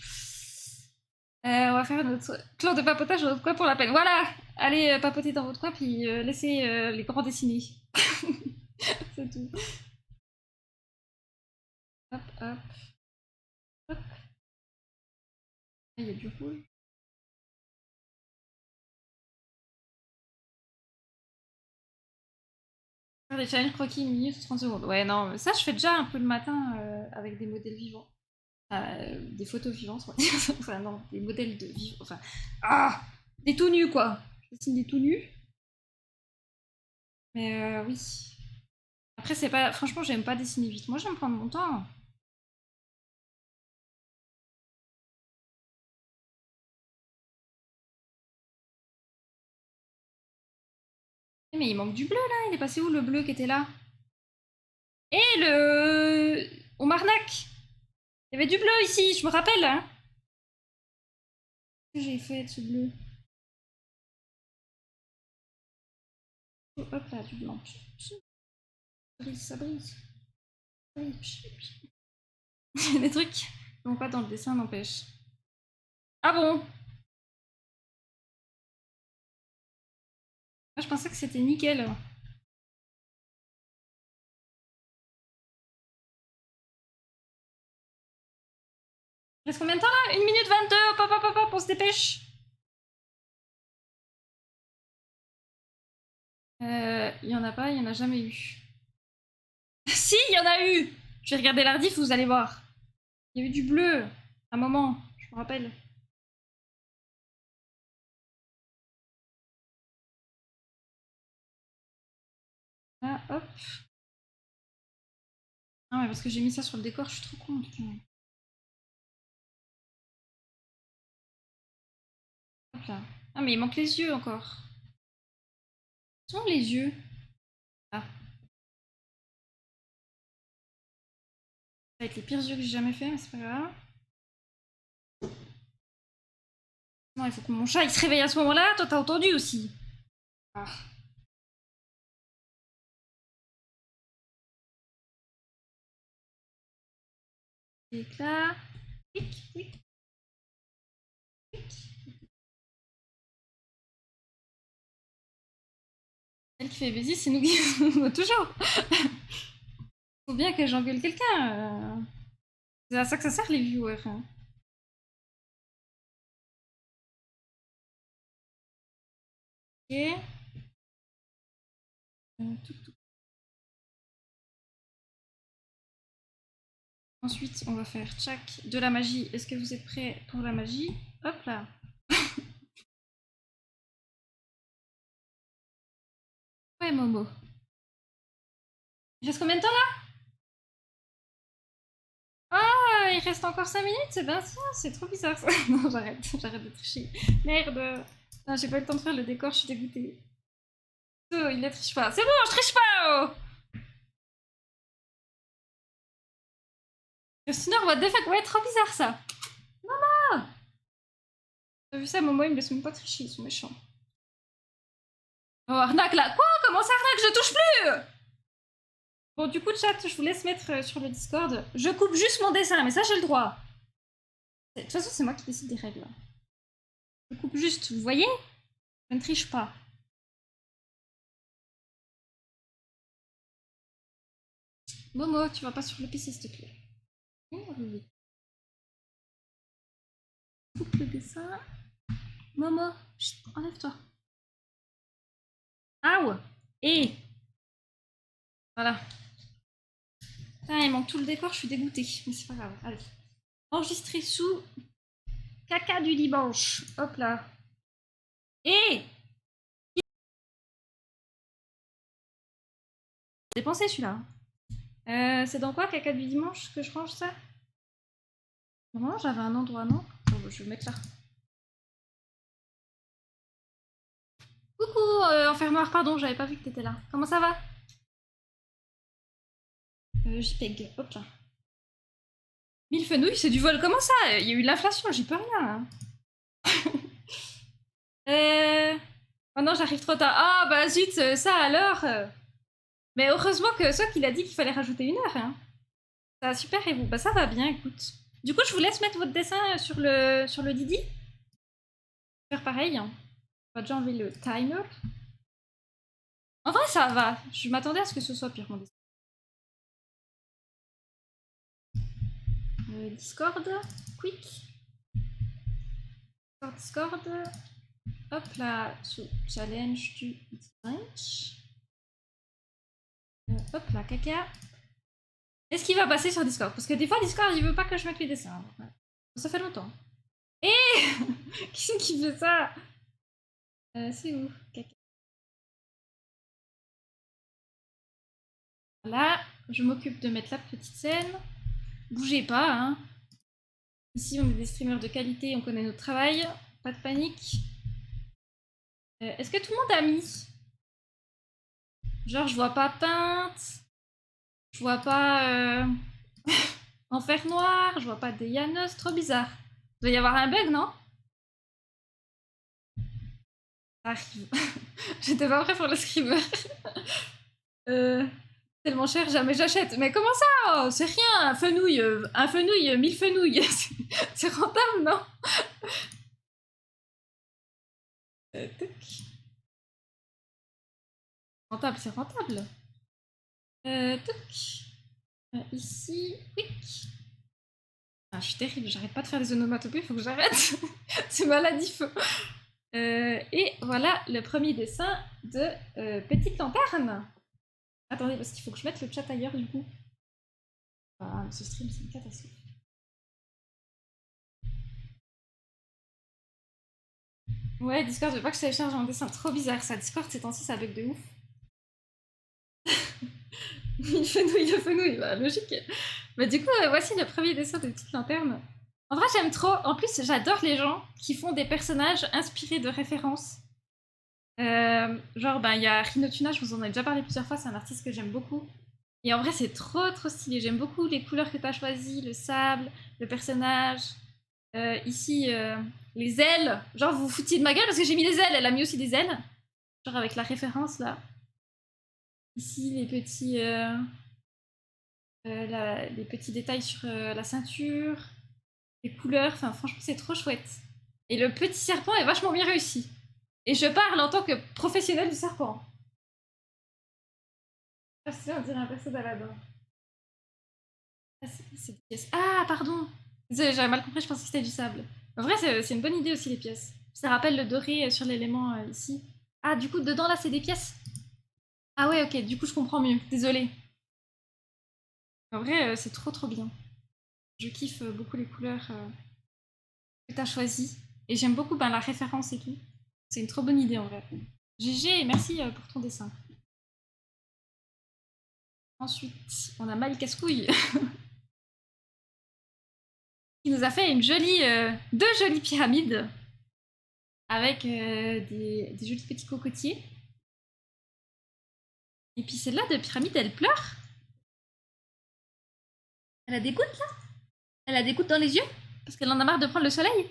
On va faire notre clan de papotage dans notre coin pour la peine. Voilà. Allez papoter dans votre coin, puis laissez les grands dessiner. C'est tout. Hop, hop. Hop. Il y a du rouge. Faire des challenges croquis, 1 minute 30 secondes. Ouais, non, mais ça, je fais déjà un peu le matin avec des modèles vivants. Des photos vivantes, ouais. Enfin, non, des modèles de vivants. Enfin, ah, des tout nus, quoi. Je dessine des tout nus. Mais oui. Après, c'est pas. Franchement, j'aime pas dessiner vite. Moi, j'aime prendre mon temps. Mais il manque du bleu là, il est passé où le bleu qui était là? Et le. On m'arnaque! Il y avait du bleu ici, je me rappelle! Hein, qu'est-ce que j'ai fait de ce bleu? Oh, hop là, du blanc. Ça brise, ça brise. Ça brise. Des trucs qui vont pas dans le dessin, n'empêche. Ah bon? Moi, je pensais que c'était nickel. Il reste combien de temps là? 1 minute 22, hop hop hop hop, on se dépêche. Il y en a pas, il y en a jamais eu. Si, il y en a eu! Je vais regarder l'ardif, vous allez voir. Il y a eu du bleu, à un moment, je me rappelle. Ah, hop. Ah ouais, parce que j'ai mis ça sur le décor, je suis trop con. Putain. Hop là. Ah, mais il manque les yeux encore. Où sont les yeux? Ah. Ça va être les pires yeux que j'ai jamais fait, mais c'est pas grave. Non, il faut que mon chat il se réveille à ce moment-là. Toi, t'as entendu aussi. Ah. Éclat. Tic, tic, tic. Celle qui fait baiser, c'est nous qui toujours. Faut bien que j'engueule quelqu'un. C'est à ça que ça sert les viewers. Hein. Ok. Tout, tout. Ensuite, on va faire tchac de la magie. Est-ce que vous êtes prêts pour la magie? Hop là. Ouais, Momo. Il reste combien de temps là? Ah, il reste encore 5 minutes, c'est bien ça, c'est trop bizarre ça. Non, j'arrête de tricher. Merde. Non, j'ai pas eu le temps de faire le décor, je suis dégoûtée. Oh, il ne triche pas. C'est bon, je triche pas, oh! Sinon, what the fuck, ouais, trop bizarre ça. Maman! T'as vu ça, Momo, il me laisse même pas tricher, ils sont méchants. Oh, arnaque là. Quoi? Comment ça arnaque? Je touche plus! Bon, du coup, chat, je vous laisse mettre sur le Discord. Je coupe juste mon dessin, mais ça, j'ai le droit. De toute façon, c'est moi qui décide des règles. Je coupe juste, vous voyez? Je ne triche pas. Momo, tu vas pas sur le PC, s'il te plaît. Coupe le dessin. Momo, enlève-toi. Aouh! Et voilà. Ah, il manque tout le décor, je suis dégoûtée. Mais c'est pas grave. Allez. Enregistrer sous caca du dimanche. Hop là. Et dépensé celui-là. C'est dans quoi caca du dimanche que je range ça? Normalement j'avais un endroit, non? Attends, je vais mettre là. Coucou enfermoir, pardon, j'avais pas vu que t'étais là. Comment ça va? JPEG, hop là. Millefenouil, c'est du vol. Comment ça? Il y a eu de l'inflation, j'y peux rien. Hein. Oh non, j'arrive trop tard. Ah bah zut, ça alors. Mais heureusement que soit qu'il a dit qu'il fallait rajouter 1 heure. Hein. Ça va super et vous? Bah ça va bien, écoute. Du coup, je vous laisse mettre votre dessin sur le Didi. Faire pareil. Hein. On va déjà enlever le timer. En vrai, ça va. Je m'attendais à ce que ce soit pire, mon dessin. Discord, quick. Discord. Hop là, sous challenge du challenge. Hop là, caca. Est-ce qu'il va passer sur Discord? Parce que des fois, Discord, il veut pas que je mette les dessins. Ça fait longtemps. Et qui c'est qui fait ça? C'est où? Caca. Voilà, je m'occupe de mettre la petite scène. Bougez pas, hein. Ici, on est des streamers de qualité, on connaît notre travail. Pas de panique. Est-ce que tout le monde a mis? Genre, je vois pas peinte. Je vois pas Enfer Noir. Je vois pas des Yanos. Trop bizarre. Il doit y avoir un bug, non? Ça arrive. J'étais pas prêt pour le screamer. Tellement cher, jamais j'achète. Mais comment ça? Oh, c'est rien, un fenouil, 1000 fenouilles. C'est rentable, non? Rentable, c'est rentable. Ici, quick. Ah, je suis terrible, j'arrête pas de faire des onomatopées, faut que j'arrête. C'est maladif. Et voilà le premier dessin de Petite Lanterne. Attendez, parce qu'il faut que je mette le chat ailleurs du coup. Ah, ce stream, c'est une catastrophe. Ouais, Discord, je veux pas que je télécharge un dessin trop bizarre. Ça, Discord, ces temps-ci, ça bug de ouf. Il fenouille, bah logique. Bah du coup, voici le premier dessin de Petite Lanterne. En vrai, j'aime trop. En plus, j'adore les gens qui font des personnages inspirés de références. Genre, il y a Rinotuna, je vous en ai déjà parlé plusieurs fois, c'est un artiste que j'aime beaucoup. Et en vrai, c'est trop trop stylé. J'aime beaucoup les couleurs que tu as choisies, le sable, le personnage. Ici, les ailes. Genre, vous vous foutiez de ma gueule parce que j'ai mis des ailes. Elle a mis aussi des ailes. Genre, avec la référence là. Ici, les petits détails sur la ceinture, les couleurs. Enfin, franchement, c'est trop chouette. Et le petit serpent est vachement bien réussi. Et je parle en tant que professionnel du serpent. Ah, c'est on dirait un perso d'Aladin. Ah, pardon. Désolée, j'avais mal compris, je pensais que c'était du sable. En vrai, c'est une bonne idée aussi, les pièces. Ça rappelle le doré sur l'élément ici. Ah, du coup, dedans, là, c'est des pièces. Ah ouais, ok, du coup, je comprends mieux. Désolée. En vrai, c'est trop trop bien. Je kiffe beaucoup les couleurs que t'as choisies. Et j'aime beaucoup la référence et tout. C'est une trop bonne idée, en vrai. GG, et merci pour ton dessin. Ensuite, on a Mali Cascouille. Qui nous a fait deux jolies pyramides avec des jolis petits cocotiers. Et puis celle-là de pyramide, elle pleure. Elle a des gouttes là. Elle a des gouttes dans les yeux parce qu'elle en a marre de prendre le soleil.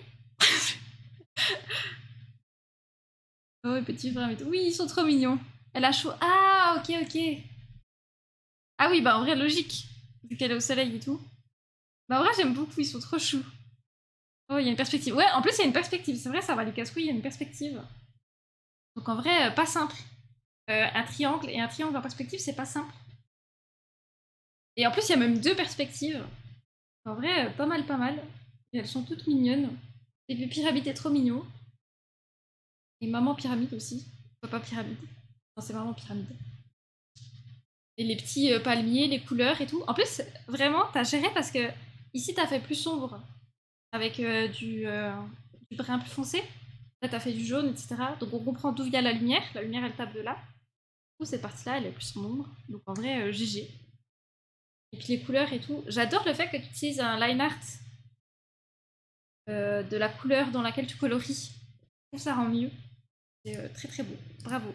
Oh, petite pyramide. Oui, ils sont trop mignons. Elle a chaud. Ah, ok, ok. Ah oui, en vrai, logique. Vu qu'elle est au soleil et tout. En vrai, j'aime beaucoup, ils sont trop choux. Oh, il y a une perspective. Ouais, en plus, il y a une perspective. C'est vrai, ça va, les casse-couilles, il y a une perspective. Donc en vrai, pas simple. Un triangle et un triangle en perspective, c'est pas simple. Et en plus, il y a même 2 perspectives. En vrai, pas mal, pas mal. Et elles sont toutes mignonnes. Et le pyramide est trop mignon. Et maman pyramide aussi. Papa pyramide. Non, c'est maman pyramide. Et les petits palmiers, les couleurs et tout. En plus, vraiment, t'as géré parce que ici, t'as fait plus sombre. Avec du brun plus foncé. Là, t'as fait du jaune, etc. Donc on comprend d'où vient la lumière. La lumière, elle tape de là. Du coup, cette partie-là, elle est plus sombre. Donc en vrai, GG. Et puis les couleurs et tout. J'adore le fait que tu utilises un line art de la couleur dans laquelle tu colories. Je trouve ça rend mieux. C'est très très beau. Bravo.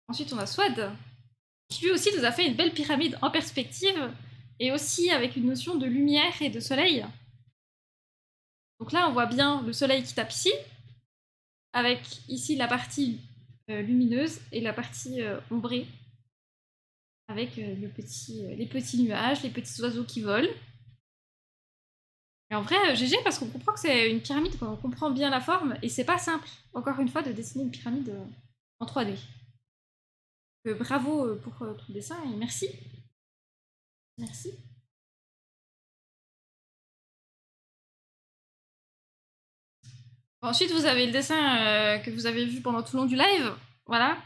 Ensuite, on a Swad, qui lui aussi nous a fait une belle pyramide en perspective. et aussi avec une notion de lumière et de soleil. Donc là, on voit bien le soleil qui tape ici, avec ici la partie lumineuse et la partie ombrée, avec les petits nuages, les petits oiseaux qui volent. Et en vrai, GG, parce qu'on comprend que c'est une pyramide, on comprend bien la forme, et c'est pas simple, encore une fois, de dessiner une pyramide en 3D. Bravo pour ton dessin, et merci. Merci. Ensuite, vous avez le dessin que vous avez vu pendant tout le long du live. Voilà.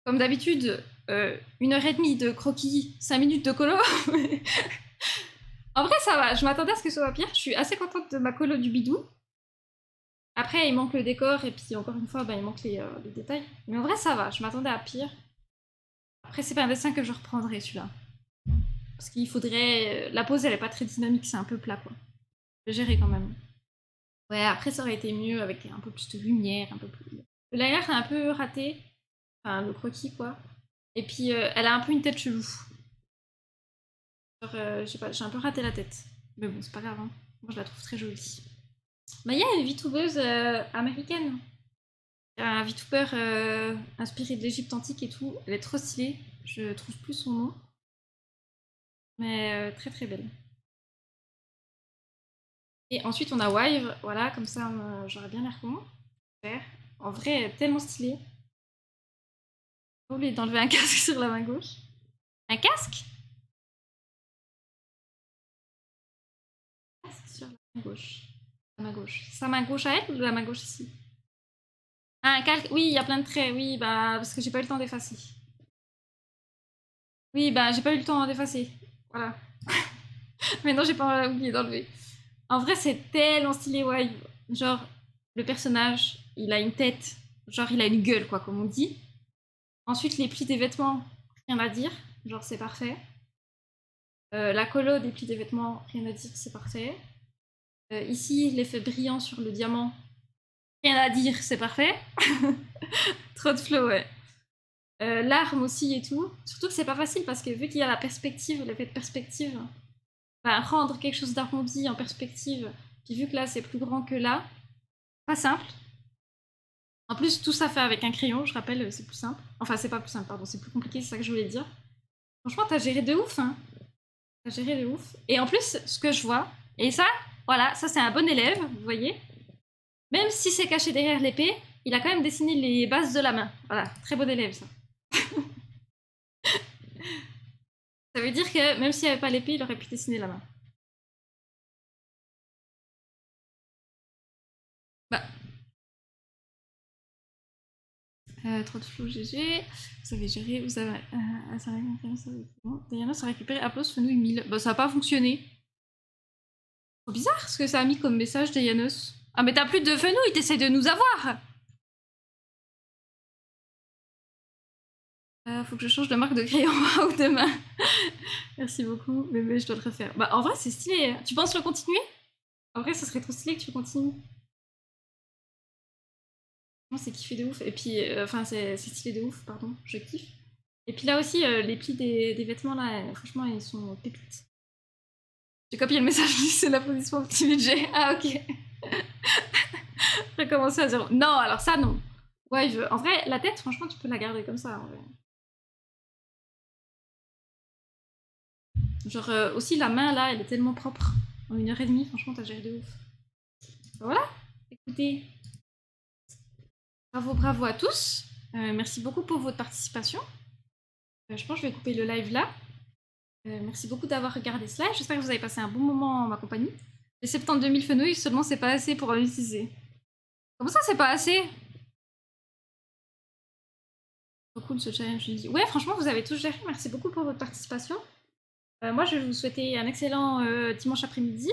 Comme d'habitude, 1h30 de croquis, 5 minutes de colo. En vrai, ça va. Je m'attendais à ce que ce soit pire. Je suis assez contente de ma colo du bidou. Après, il manque le décor et puis encore une fois, il manque les détails. Mais en vrai, ça va. Je m'attendais à pire. Après, c'est pas un dessin que je reprendrai, celui-là. Parce qu'il faudrait... La pose, elle est pas très dynamique. C'est un peu plat, quoi. Je vais gérer quand même. Ouais, après, ça aurait été mieux avec un peu plus de lumière, un peu plus... Le liner est un peu raté. Enfin, le croquis, quoi. Et puis, elle a un peu une tête chelou. Genre, je sais pas, j'ai un peu raté la tête. Mais bon, c'est pas grave, hein. Moi, je la trouve très jolie. Il y a une VTubeuse américaine. Un VTuber inspiré de l'Égypte antique et tout. Elle est trop stylée. Je trouve plus son nom. Mais très très belle. Et ensuite, on a Wive. Voilà, comme ça, j'aurais bien l'air con. Super. En vrai, tellement stylé. J'ai oublié d'enlever un casque sur la main gauche. Un casque? Sur la main gauche. La main gauche. Sa main gauche à elle ou la main gauche ici? Ah, un calque. Oui, il y a plein de traits. Oui, bah, parce que j'ai pas eu le temps d'effacer. Oui, bah, j'ai pas eu le temps d'effacer. Voilà. Mais non, j'ai pas oublié d'enlever. En vrai, c'est tellement stylé, ouais. Genre, le personnage, il a une tête. Genre, il a une gueule, quoi, comme on dit. Ensuite, les plis des vêtements, rien à dire. Genre, c'est parfait. La colo des plis des vêtements, rien à dire, c'est parfait. Ici, l'effet brillant sur le diamant, rien à dire, c'est parfait. Trop de flow, ouais. L'arme aussi et tout. Surtout que c'est pas facile parce que vu qu'il y a la perspective, l'effet de perspective, bah, rendre quelque chose d'arrondi en perspective, puis vu que là c'est plus grand que là, pas simple. En plus, tout ça fait avec un crayon, je rappelle, c'est plus simple. Enfin, c'est pas plus simple, pardon, c'est plus compliqué, c'est ça que je voulais dire. Franchement, t'as géré de ouf, hein. T'as géré de ouf. Et en plus, ce que je vois, et ça, voilà, ça c'est un bon élève, vous voyez. Même si c'est caché derrière l'épée, il a quand même dessiné les bases de la main. Voilà, très bon élève ça. Ça veut dire que même s'il n'y avait pas l'épée, il aurait pu dessiner la main. Bah. Trop de flou GG. Vous avez géré, vous avez... Diana a récupéré Aplos Fenouil 1000. Bah ça n'a pas fonctionné. Trop bizarre ce que ça a mis comme message Dianos. Ah mais t'as plus de Fenouil, t'essayes de nous avoir. Faut que je change de marque de crayon ou de main. Merci beaucoup, mais je dois le refaire. Bah en vrai c'est stylé. Tu penses le continuer? En vrai ça serait trop stylé que tu continues. C'est kiffé de ouf. Et puis, enfin c'est stylé de ouf, pardon, je kiffe. Et puis là aussi, les plis des vêtements là, franchement ils sont pépites. J'ai copié le message, c'est l'applaudissement petit budget. Ah ok. Recommencer à zéro. Non, alors ça non. Ouais, en vrai, la tête, franchement, tu peux la garder comme ça. En vrai. Genre, aussi, la main, là, elle est tellement propre. En 1h30, franchement, t'as géré de ouf. Voilà. Écoutez. Bravo, bravo à tous. Merci beaucoup pour votre participation. Je pense que je vais couper le live là. Merci beaucoup d'avoir regardé ce live. J'espère que vous avez passé un bon moment en ma compagnie. Les 72 000 fenouilles, seulement, c'est pas assez pour l'utiliser. Comment ça, c'est pas assez? Trop cool ce challenge. Ouais, franchement, vous avez tous géré. Merci beaucoup pour votre participation. Moi, je vais vous souhaiter un excellent dimanche après-midi.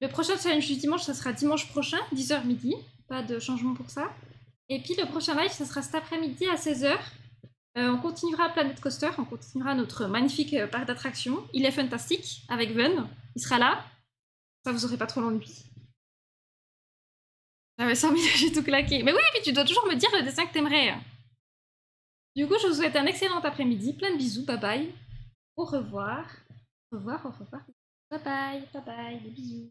Le prochain challenge du dimanche, ça sera dimanche prochain, 10h midi. Pas de changement pour ça. Et puis le prochain live, ça sera cet après-midi à 16h. On continuera Planet Coaster, on continuera notre magnifique parc d'attractions. Il est fantastique, avec Ven. Il sera là. Ça, vous aurez pas trop l'ennui. J'avais 100 000, j'ai tout claqué. Mais oui, puis tu dois toujours me dire le dessin que t'aimerais. Du coup, je vous souhaite un excellent après-midi. Plein de bisous, bye bye. Au revoir. Au revoir, au revoir. Bye bye, bye bye, des bisous.